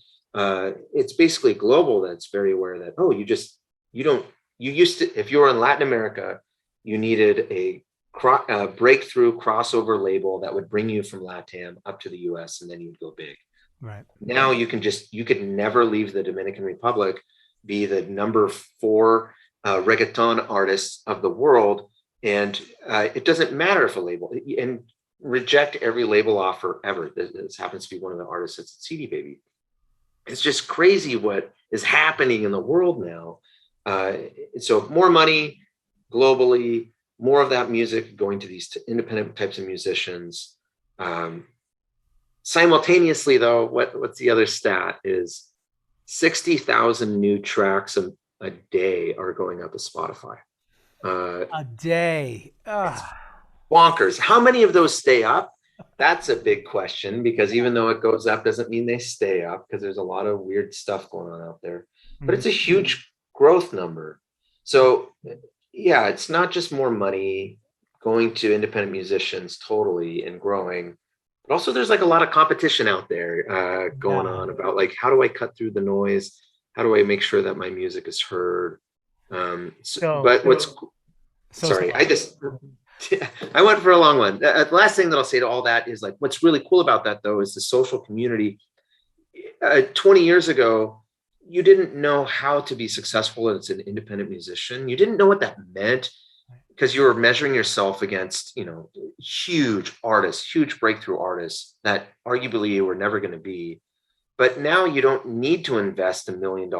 It's basically global that's very aware that, you used to, if you were in Latin America, you needed a breakthrough crossover label that would bring you from LATAM up to the US and then you'd go big. Right. Now you could never leave the Dominican Republic, be the number 4 reggaeton artist of the world. And it doesn't matter if a label, and reject every label offer ever. This happens to be one of the artists that's at CDBaby. It's just crazy what is happening in the world now. So more money globally, more of that music going to these independent types of musicians. Simultaneously, though, what's the other stat is 60,000 new tracks a day are going up to Spotify. A day. Bonkers. How many of those stay up? That's a big question because even though it goes up doesn't mean they stay up because there's a lot of weird stuff going on out there. But it's a huge growth number. So yeah, it's not just more money going to independent musicians totally and growing, but also there's like a lot of competition out there going on about like, how do I cut through the noise? How do I make sure that my music is heard? Sorry, I went for a long one. The last thing that I'll say to all that is like, what's really cool about that though, is the social community. 20 years ago, you didn't know how to be successful as an independent musician. You didn't know what that meant because you were measuring yourself against, huge artists, huge breakthrough artists that arguably you were never going to be. But now you don't need to invest $1 million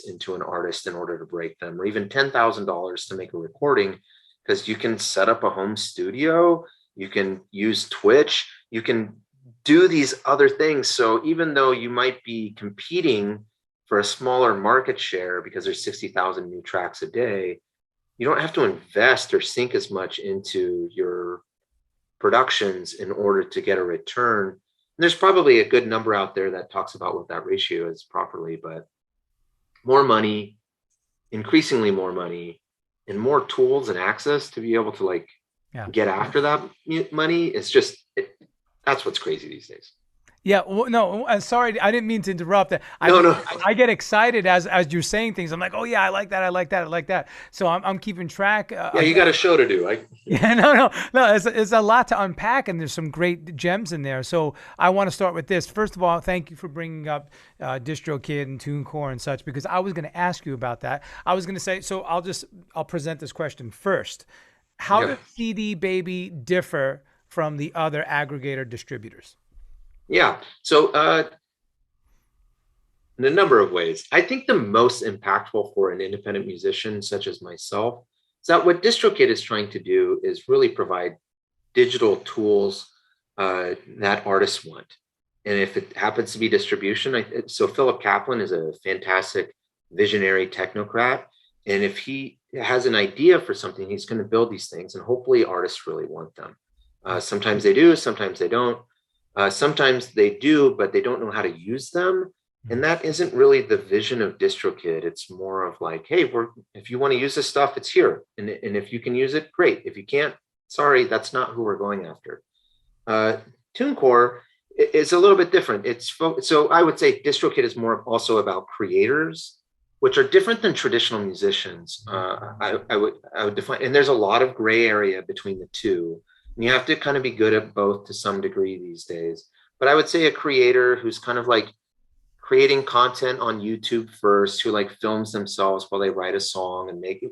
into an artist in order to break them, or even $10,000 to make a recording, because you can set up a home studio, you can use Twitch, you can do these other things. So even though you might be competing for a smaller market share because there's 60,000 new tracks a day, you don't have to invest or sink as much into your productions in order to get a return. There's probably a good number out there that talks about what that ratio is properly, but more money, increasingly more money, and more tools and access to be able to get after that money. It's just, that's what's crazy these days. Yeah, well, no, sorry, I didn't mean to interrupt. No, no. I get excited as you're saying things. I'm like, oh yeah, I like that, I like that, I like that. So I'm keeping track. Yeah, you got a show to do. Yeah, no. It's a lot to unpack, and there's some great gems in there. So I want to start with this. First of all, thank you for bringing up DistroKid and TuneCore and such, because I was going to ask you about that. I was going to say, so I'll present this question first. How does CDBaby differ from the other aggregator distributors? Yeah. So in a number of ways, I think the most impactful for an independent musician such as myself is that what DistroKid is trying to do is really provide digital tools that artists want. And if it happens to be distribution, so Philip Kaplan is a fantastic visionary technocrat. And if he has an idea for something, he's going to build these things, and hopefully artists really want them. Sometimes they do, sometimes they don't. Sometimes they do, but they don't know how to use them. And that isn't really the vision of DistroKid. It's more of like, hey, if you want to use this stuff, it's here. And if you can use it, great. If you can't, sorry, that's not who we're going after. TuneCore is a little bit different. So I would say DistroKid is more also about creators, which are different than traditional musicians. I would define, and there's a lot of gray area between the two. And you have to kind of be good at both to some degree these days. But I would say a creator who's kind of like creating content on YouTube first, who like films themselves while they write a song and make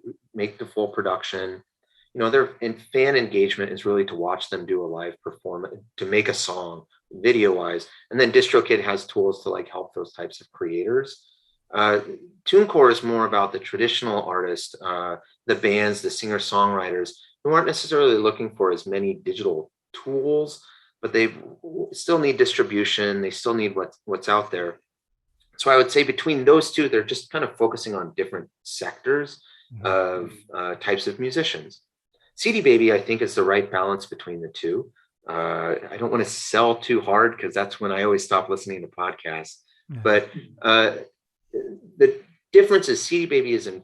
the full production. Their fan engagement is really to watch them do a live performance, to make a song video wise. And then DistroKid has tools to like help those types of creators. TuneCore is more about the traditional artist, the bands, the singer-songwriters who aren't necessarily looking for as many digital tools, but they still need distribution. They still need what's out there. So I would say between those two, they're just kind of focusing on different sectors of types of musicians. CDBaby, I think, is the right balance between the two. I don't want to sell too hard because that's when I always stop listening to podcasts. But the difference is CDBaby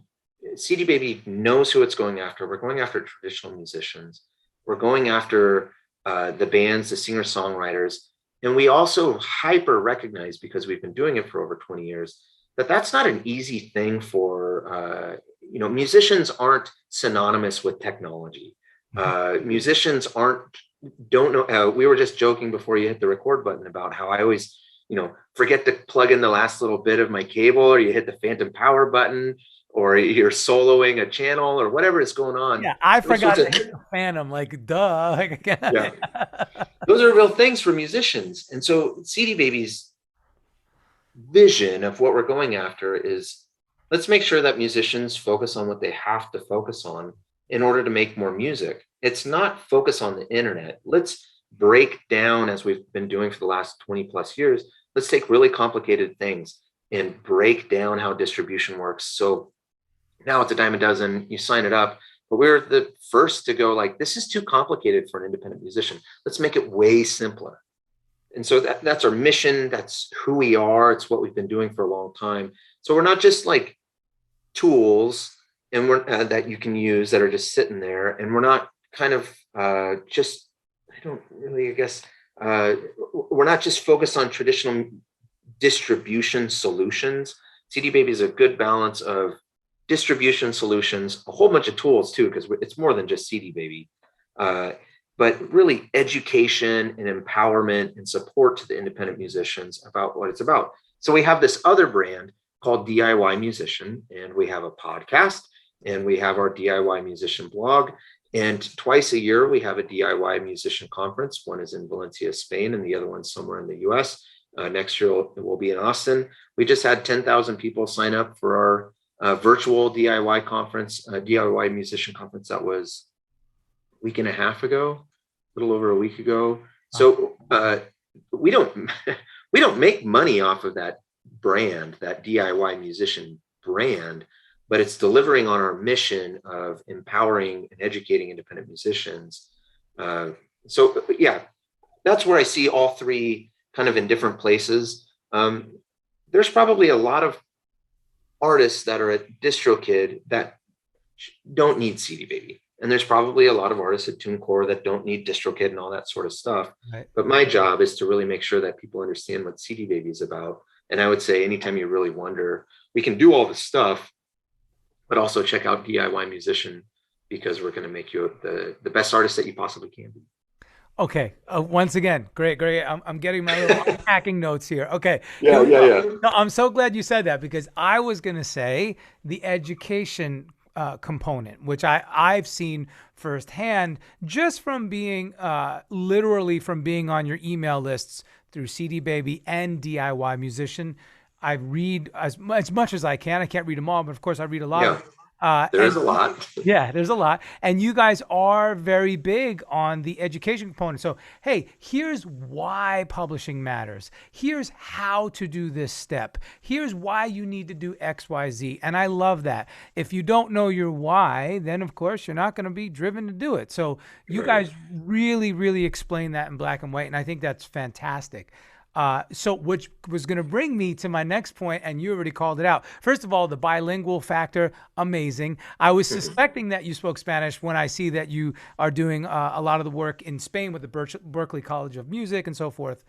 knows who it's going after. We're going after traditional musicians. We're going after the bands, the singer-songwriters. And we also hyper recognize, because we've been doing it for over 20 years, that that's not an easy thing for, musicians aren't synonymous with technology. Musicians don't know. We were just joking before you hit the record button about how I always, forget to plug in the last little bit of my cable, or you hit the phantom power button, or you're soloing a channel or whatever is going on. Yeah, I forgot to hit the phantom, like, duh. Yeah. Those are real things for musicians. And so CDBaby's vision of what we're going after is, let's make sure that musicians focus on what they have to focus on in order to make more music. It's not focus on the internet. Let's break down, as we've been doing for the last 20 plus years, let's take really complicated things and break down how distribution works. So now it's a dime a dozen, you sign it up, but we're the first to go like, this is too complicated for an independent musician. Let's make it way simpler. And so that's our mission. That's who we are. It's what we've been doing for a long time. So we're not just like tools and we're that you can use that are just sitting there. And we're not kind of we're not just focused on traditional distribution solutions. CDBaby is a good balance of distribution solutions, a whole bunch of tools too, because it's more than just CDBaby, but really education and empowerment and support to the independent musicians about what it's about. So we have this other brand called DIY Musician, and we have a podcast, and we have our DIY Musician blog. And twice a year, we have a DIY Musician conference. One is in Valencia, Spain, and the other one's somewhere in the US. Next year, it will be in Austin. We just had 10,000 people sign up for our virtual DIY conference, DIY Musician conference. That was a week and a half ago, a little over a week ago. So we don't make money off of that brand, that DIY Musician brand, but it's delivering on our mission of empowering and educating independent musicians. So yeah, that's where I see all three kind of in different places. There's probably a lot of artists that are at DistroKid that don't need CDBaby. And there's probably a lot of artists at TuneCore that don't need DistroKid and all that sort of stuff. Right. But my job is to really make sure that people understand what CDBaby is about. And I would say anytime you really wonder, we can do all this stuff, but also check out DIY Musician, because we're going to make you the best artist that you possibly can be. Okay. Once again, great. I'm getting my little unpacking notes here. Okay. Yeah. No, I'm so glad you said that, because I was going to say the education component, which I've seen firsthand just from being literally from being on your email lists through CDBaby and DIY Musician. I read as much as I can. I can't read them all, but of course I read a lot. Yeah. There's a lot. Yeah, there's a lot. And you guys are very big on the education component. So, hey, here's why publishing matters. Here's how to do this step. Here's why you need to do X, Y, Z. And I love that. If you don't know your why, then of course you're not going to be driven to do it. So you guys really, really explain that in black and white. And I think that's fantastic. So which was going to bring me to my next point, and you already called it out. First of all, the bilingual factor, amazing. I was suspecting that you spoke Spanish when I see that you are doing a lot of the work in Spain with the Berklee College of Music and so forth.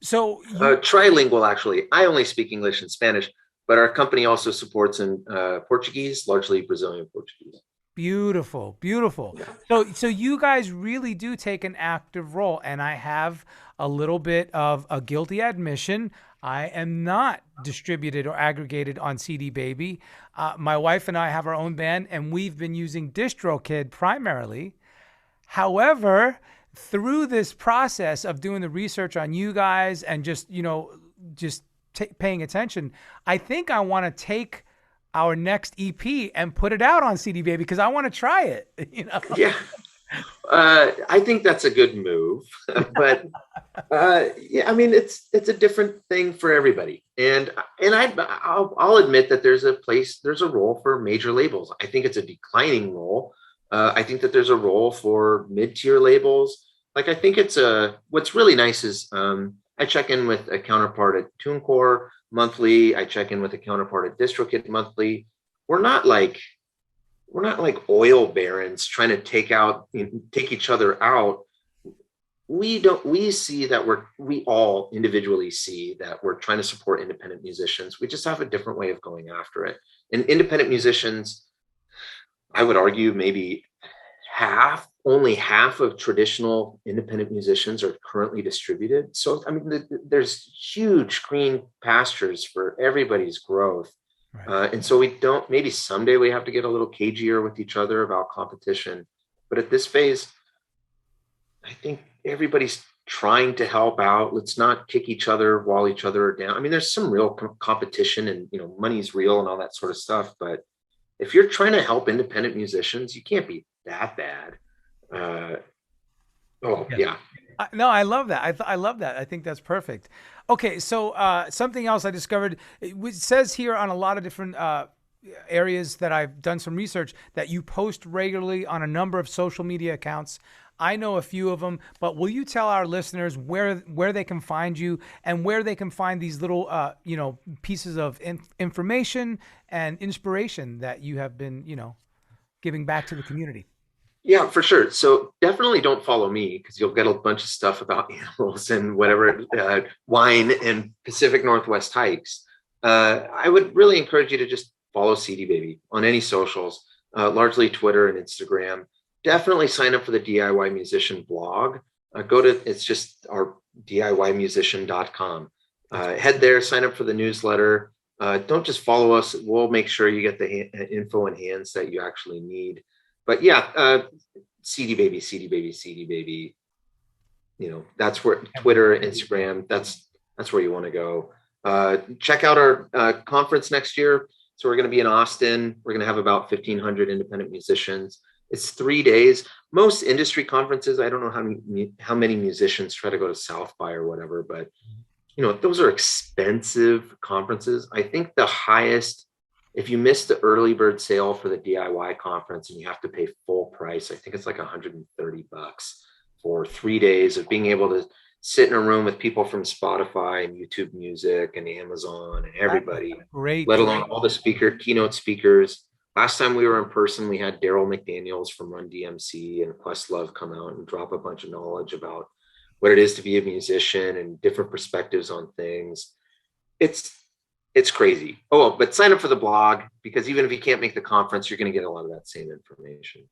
So trilingual, actually. I only speak English and Spanish, but our company also supports in Portuguese, largely Brazilian Portuguese. Beautiful. Yeah. So you guys really do take an active role, and I have a little bit of a guilty admission. I am not distributed or aggregated on CDBaby. My wife and I have our own band, and we've been using DistroKid primarily. However, through this process of doing the research on you guys and just paying attention, I think I want to take our next EP and put it out on CDBaby because I want to try it. Yeah. I think that's a good move, but yeah, I mean, it's a different thing for everybody. And I'll admit that there's a role for major labels. I think it's a declining role. I think that there's a role for mid-tier labels. Like, I think what's really nice is I check in with a counterpart at TuneCore monthly. I check in with a counterpart at DistroKid monthly. We're not like oil barons trying to take each other out. We see that we all individually see that we're trying to support independent musicians. We just have a different way of going after it. And independent musicians, I would argue maybe only half of traditional independent musicians are currently distributed. So, I mean, there's huge green pastures for everybody's growth. Right. And so maybe someday we have to get a little cagier with each other about competition. But at this phase, I think everybody's trying to help out. Let's not kick each other while each other are down. I mean, there's some real competition and, money's real and all that sort of stuff. But if you're trying to help independent musicians, you can't be that bad. Yeah. No, I love that. I love that. I think that's perfect. Okay, so something else I discovered, it says here on a lot of different areas that I've done some research that you post regularly on a number of social media accounts. I know a few of them, but will you tell our listeners where they can find you and where they can find these little pieces of information and inspiration that you have been giving back to the community? Yeah, for sure. So definitely don't follow me, because you'll get a bunch of stuff about animals and whatever, wine and Pacific Northwest hikes. I would really encourage you to just follow CDBaby on any socials, largely Twitter and Instagram. Definitely sign up for the DIY Musician blog. It's just our DIYmusician.com. Head there, sign up for the newsletter. Don't just follow us. We'll make sure you get the info and hands that you actually need. But yeah, CDBaby. That's where Twitter, Instagram, that's where you want to go. Check out our conference next year. So we're going to be in Austin. We're going to have about 1,500 independent musicians. It's 3 days. Most industry conferences, I don't know how many musicians try to go to South by or whatever, but those are expensive conferences. I think the highest, if you miss the early bird sale for the DIY conference and you have to pay full price, I think it's like $130 for 3 days of being able to sit in a room with people from Spotify and YouTube Music and Amazon and everybody, let alone all the keynote speakers. Last time we were in person, we had Daryl McDaniels from Run DMC and Questlove come out and drop a bunch of knowledge about what it is to be a musician and different perspectives on things. It's crazy. Oh, but sign up for the blog, because even if you can't make the conference, you're going to get a lot of that same information.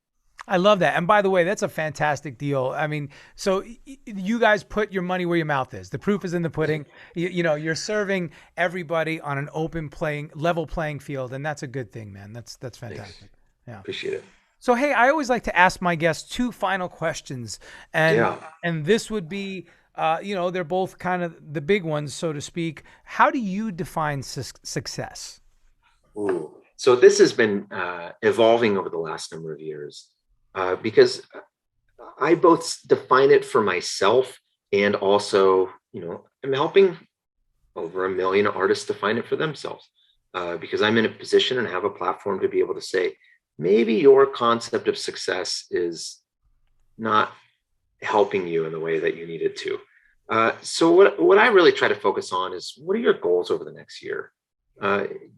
I love that. And by the way, that's a fantastic deal. I mean, so you guys put your money where your mouth is. The proof is in the pudding. You're serving everybody on an open level playing field. And that's a good thing, man. That's fantastic. Thanks. Yeah. Appreciate it. So, hey, I always like to ask my guests 2 final questions. And this would be, they're both kind of the big ones, so to speak. How do you define success? Ooh. So this has been evolving over the last number of years. Because I both define it for myself and also, I'm helping over 1 million artists define it for themselves, because I'm in a position and have a platform to be able to say, maybe your concept of success is not helping you in the way that you need it to. So what I really try to focus on is, what are your goals over the next year?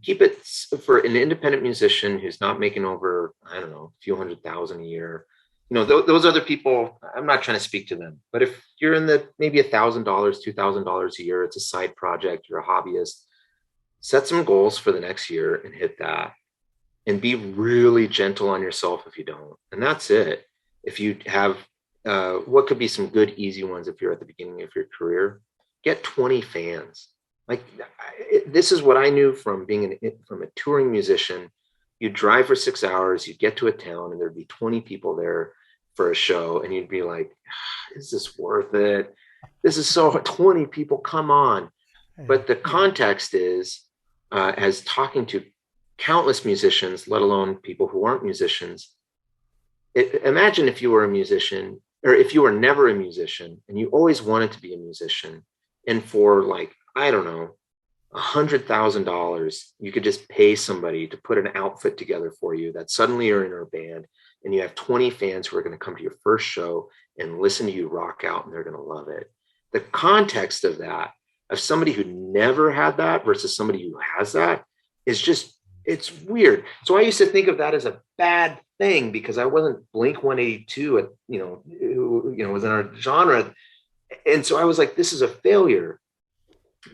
Keep it for an independent musician who's not making over, I don't know, a few $100,000 a year. Those other people, I'm not trying to speak to them, but if you're in the maybe $1,000, $2,000 a year, it's a side project, you're a hobbyist, set some goals for the next year and hit that, and be really gentle on yourself if you don't. And that's it. If you have what could be some good, easy ones, if you're at the beginning of your career, get 20 fans. Like, this is what I knew from being from a touring musician. You'd drive for 6 hours, you'd get to a town, and there'd be 20 people there for a show, and you'd be like, is this worth it? This is so 20 people, come on. But the context is, as talking to countless musicians, let alone people who aren't musicians, imagine if you were a musician, or if you were never a musician and you always wanted to be a musician, and for like, I don't know, $100,000, you could just pay somebody to put an outfit together for you, that suddenly you're in a band and you have 20 fans who are going to come to your first show and listen to you rock out, and they're going to love it. The context of that, of somebody who never had that versus somebody who has that, is just, it's weird. So I used to think of that as a bad thing because I wasn't Blink 182 at, who was in our genre. And so I was like, this is a failure.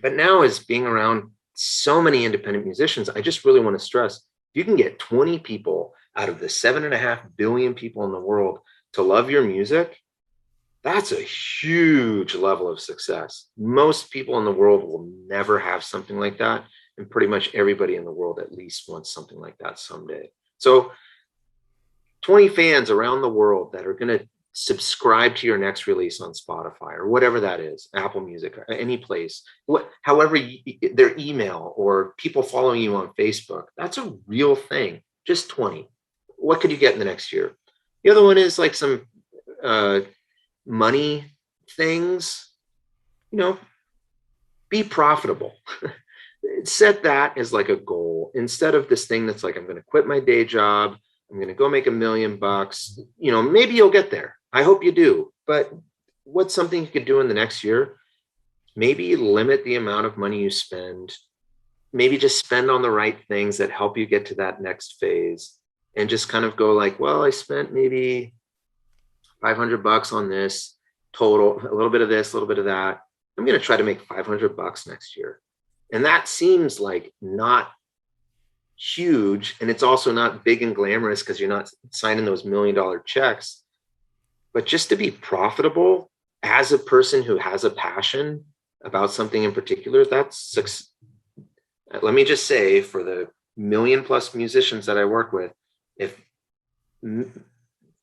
But now, as being around so many independent musicians, I just really want to stress, if you can get 20 people out of the 7.5 billion people in the world to love your music, that's a huge level of success. Most people in the world will never have something like that. And pretty much everybody in the world at least wants something like that someday. So 20 fans around the world that are going to subscribe to your next release on Spotify or whatever that is, Apple Music, or any place, however, their email, or people following you on Facebook, that's a real thing. Just 20. What could you get in the next year? The other one is like some money things, be profitable. Set that as like a goal, instead of this thing that's like, I'm going to quit my day job, I'm going to go make $1 million. Maybe you'll get there. I hope you do. But what's something you could do in the next year? Maybe limit the amount of money you spend. Maybe just spend on the right things that help you get to that next phase, and just kind of go like, well, I spent maybe $500 on this total, a little bit of this, a little bit of that. I'm going to try to make $500 next year. And that seems like not huge. And it's also not big and glamorous because you're not signing those $1 million checks. But just to be profitable as a person who has a passion about something in particular, that's, let me just say, for the 1 million+ musicians that I work with,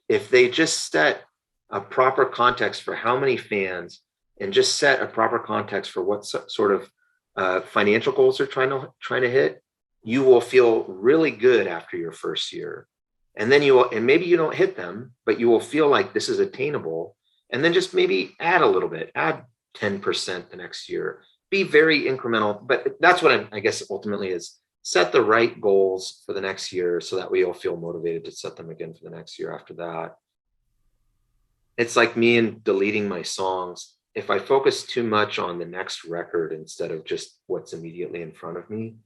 if they just set a proper context for how many fans, and just set a proper context for what sort of financial goals they're trying to hit, you will feel really good after your first year. And then and maybe you don't hit them, but you will feel like this is attainable. And then just maybe add a little bit, add 10% the next year, be very incremental. But that's what I guess ultimately is, set the right goals for the next year, so that way you'll feel motivated to set them again for the next year after that. It's like me and deleting my songs. If I focus too much on the next record instead of just what's immediately in front of me,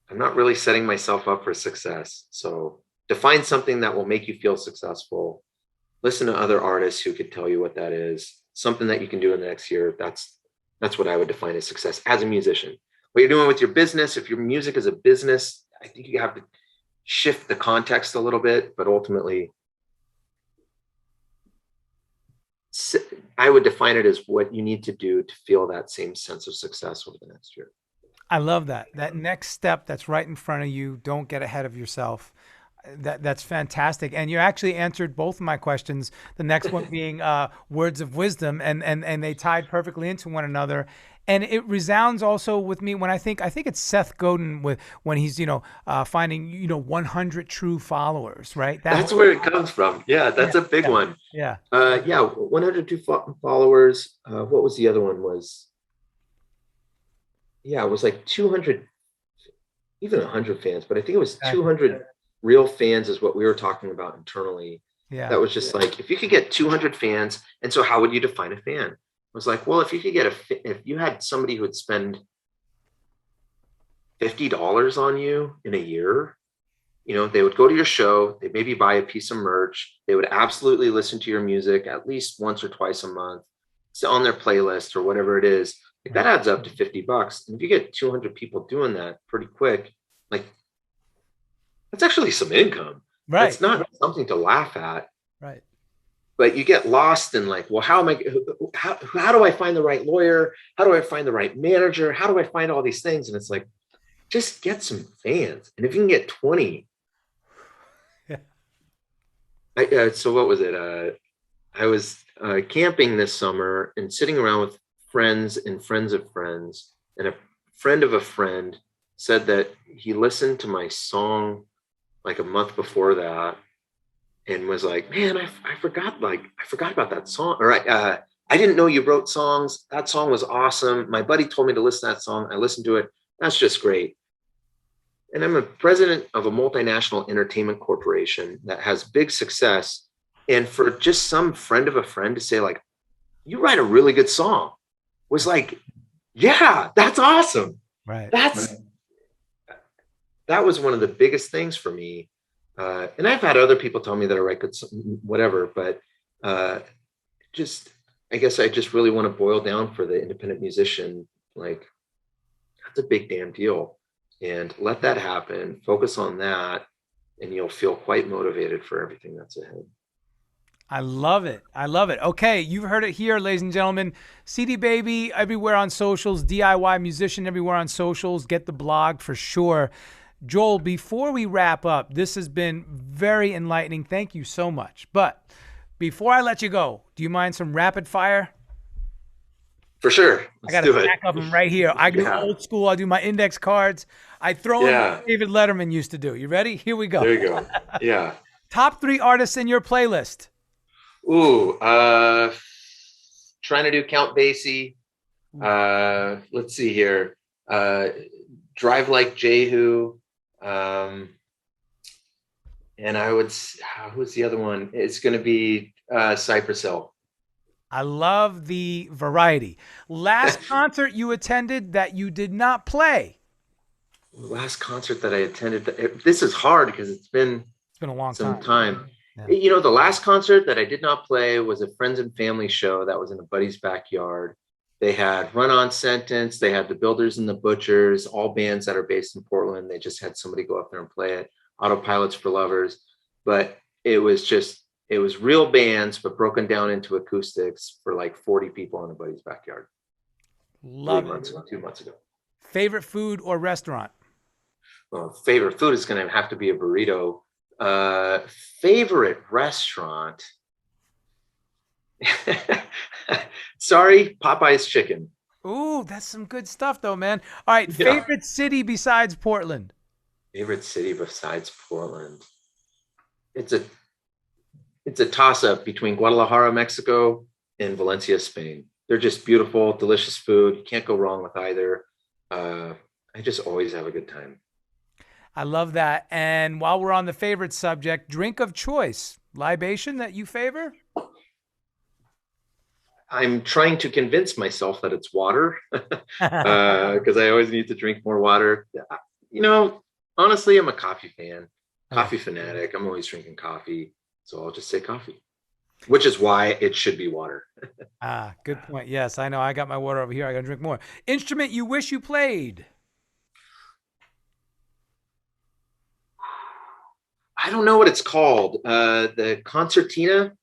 I'm not really setting myself up for success. So define something that will make you feel successful. Listen to other artists who could tell you what that is. Something that you can do in the next year. That's what I would define as success as a musician. What you're doing with your business, if your music is a business, I think you have to shift the context a little bit, but ultimately I would define it as what you need to do to feel that same sense of success over the next year. I love that. That next step that's right in front of you. Don't get ahead of yourself. That's fantastic. And you actually answered both of my questions. The next one being words of wisdom, and they tied perfectly into one another. And it resounds also with me when I think it's Seth Godin when he's finding 100 true followers, right? That's where it comes from. Yeah, that's a big one. Yeah. 102 followers. What was the other one? It was like 200, even 100 fans, but I think it was 200 real fans is what we were talking about internally. Yeah. That was just like, if you could get 200 fans, and so how would you define a fan? It was like, well, if you could get if you had somebody who would spend $50 on you in a year, they would go to your show, they maybe buy a piece of merch, they would absolutely listen to your music at least once or twice a month, it's on their playlist or whatever it is. Like, that adds up to $50. And if you get 200 people doing that pretty quick, like, that's actually some income. Right. It's not something to laugh at. Right. But you get lost in like, well, how do I find the right lawyer? How do I find the right manager? How do I find all these things? And it's like, just get some fans. And if you can get 20. Yeah. So what was it? I was camping this summer and sitting around with friends and friends of friends. And a friend of a friend said that he listened to my song like a month before that and was like, man, I forgot about that song. All right. I didn't know you wrote songs. That song was awesome. My buddy told me to listen to that song. I listened to it. That's just great. And I'm a president of a multinational entertainment corporation that has big success. And for just some friend of a friend to say like, you write a really good song was like, yeah, that's awesome. Right. That was one of the biggest things for me. And I've had other people tell me that I write good, whatever, but I guess I just really want to boil down for the independent musician, like, that's a big damn deal. And let that happen, focus on that, and you'll feel quite motivated for everything that's ahead. I love it. I love it. Okay, you've heard it here, ladies and gentlemen. CDBaby everywhere on socials, DIY musician everywhere on socials. Get the blog for sure. Joel, before we wrap up, this has been very enlightening. Thank you so much. But before I let you go, do you mind some rapid fire? For sure. I got a stack of them right here. I do old school. I do my index cards. I throw in what David Letterman used to do. You ready? Here we go. There you go. Yeah. Top 3 artists in your playlist. Ooh, trying to do Count Basie. Let's see here. Drive Like Jehu. And I would, who's the other one? It's going to be Cypress Hill. I love the variety. Last concert you attended that you did not play? Last concert that I attended. This is hard because it's been a long time. Yeah. The last concert that I did not play was a friends and family show that was in a buddy's backyard. They had Run On Sentence. They had the Builders and the Butchers, all bands that are based in Portland. They just had somebody go up there and play it. Autopilots for Lovers. But it was real bands, but broken down into acoustics for like 40 people in a buddy's backyard. Love it. 2 months ago. Favorite food or restaurant? Well, favorite food is going to have to be a burrito. Favorite restaurant? Sorry, Popeye's Chicken. Ooh, that's some good stuff though, man. All right, favorite city besides Portland? Favorite city besides Portland? It's a toss-up between Guadalajara, Mexico, and Valencia, Spain. They're just beautiful, delicious food. You can't go wrong with either. I just always have a good time. I love that. And while we're on the favorite subject, drink of choice, libation that you favor? I'm trying to convince myself that it's water because I always need to drink more water. Honestly, I'm a coffee fan, coffee fanatic. I'm always drinking coffee. So I'll just say coffee, which is why it should be water. Good point. Yes, I know. I got my water over here. I got to drink more. Instrument you wish you played? I don't know what it's called. The concertina,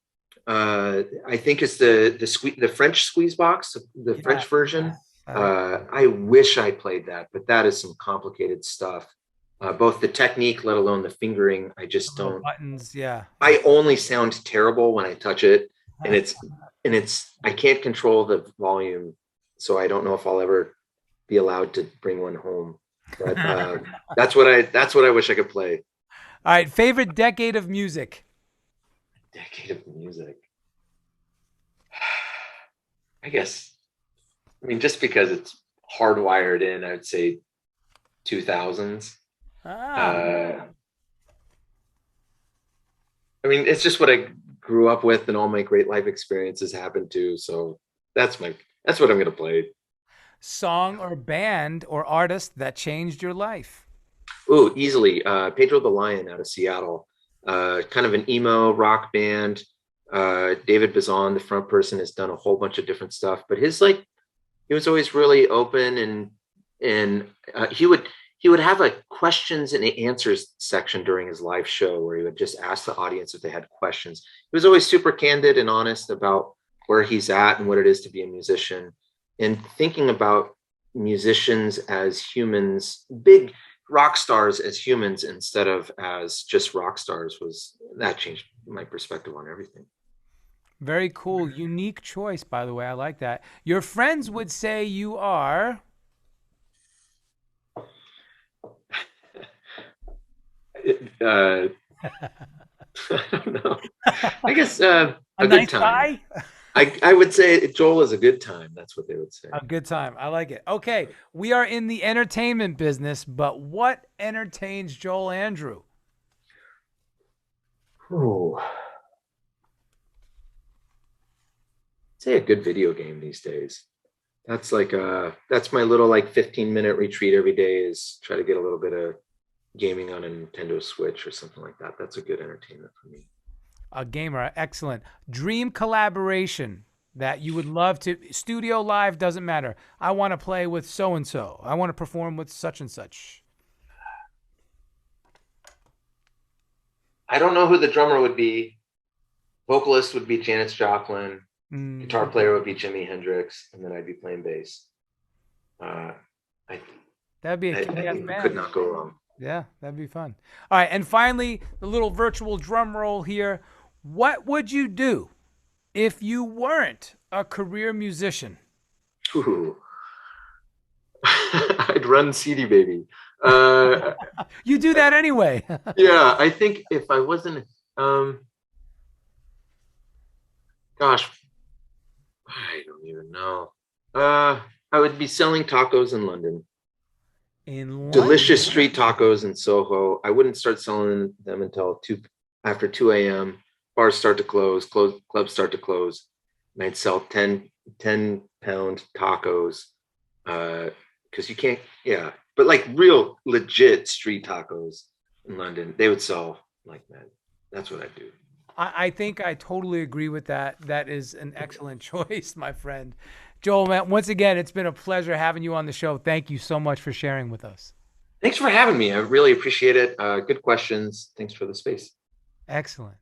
I think is the French squeeze box, the French version. I wish I played that, but that is some complicated stuff. Both the technique, let alone the fingering, I just don't. Buttons, yeah. I only sound terrible when I touch it, and I can't control the volume, so I don't know if I'll ever be allowed to bring one home. But that's what I wish I could play. All right, favorite decade of music? Decade of music. I guess, just because it's hardwired in, I would say 2000s. It's just what I grew up with, and all my great life experiences happened to. So that's what I'm going to play. Song or band or artist that changed your life? Oh, easily. Pedro the Lion out of Seattle. Kind of an emo rock band. David Bazan, the front person, has done a whole bunch of different stuff, but he was always really open, and he would have a questions and answers section during his live show where he would just ask the audience if they had questions. He was always super candid and honest about where he's at and what it is to be a musician, and thinking about musicians as humans, big rock stars as humans instead of as just rock stars. That changed my perspective on everything. Very cool. Unique choice, by the way. I like that. Your friends would say you are... I don't know. I guess a good nice time. I would say Joel is a good time. That's what they would say. A good time. I like it. Okay, we are in the entertainment business, but what entertains Joel Andrew? Oh, say a good video game these days. That's that's my little 15-minute retreat every day, is try to get a little bit of gaming on a Nintendo Switch or something like that. That's a good entertainment for me. A gamer. Excellent. Dream collaboration that you would love to, studio, live, doesn't matter. I want to play with so-and-so. I want to perform with such and such. I don't know who the drummer would be. Vocalist would be Janis Joplin. Guitar player would be Jimi Hendrix, and then I'd be playing bass. That'd be a band. Could not go wrong. Yeah, that'd be fun. All right, and finally, the little virtual drum roll here. What would you do if you weren't a career musician? Ooh. I'd run CDBaby. You do that anyway. Yeah, I think if I wasn't, gosh, I don't even know. I would be selling tacos in London. Delicious street tacos in Soho. I wouldn't start selling them until after 2 a.m. Bars start to close, clubs start to close. And I'd sell 10-pound tacos because you can't, but real legit street tacos in London, they would sell like that. That's what I'd do. I think I totally agree with that. That is an excellent choice, my friend. Joel, man, once again, it's been a pleasure having you on the show. Thank you so much for sharing with us. Thanks for having me. I really appreciate it. Good questions. Thanks for the space. Excellent.